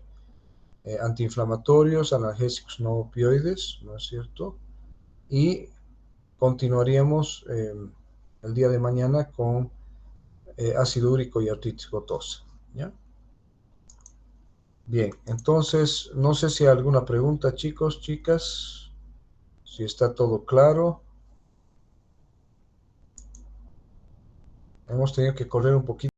antiinflamatorios, analgésicos no opioides, ¿no es cierto? Y continuaríamos el día de mañana con ácido úrico y artritis gotosa, ¿ya? Bien, entonces, no sé si hay alguna pregunta, chicos, chicas, si está todo claro. Hemos tenido que correr un poquito.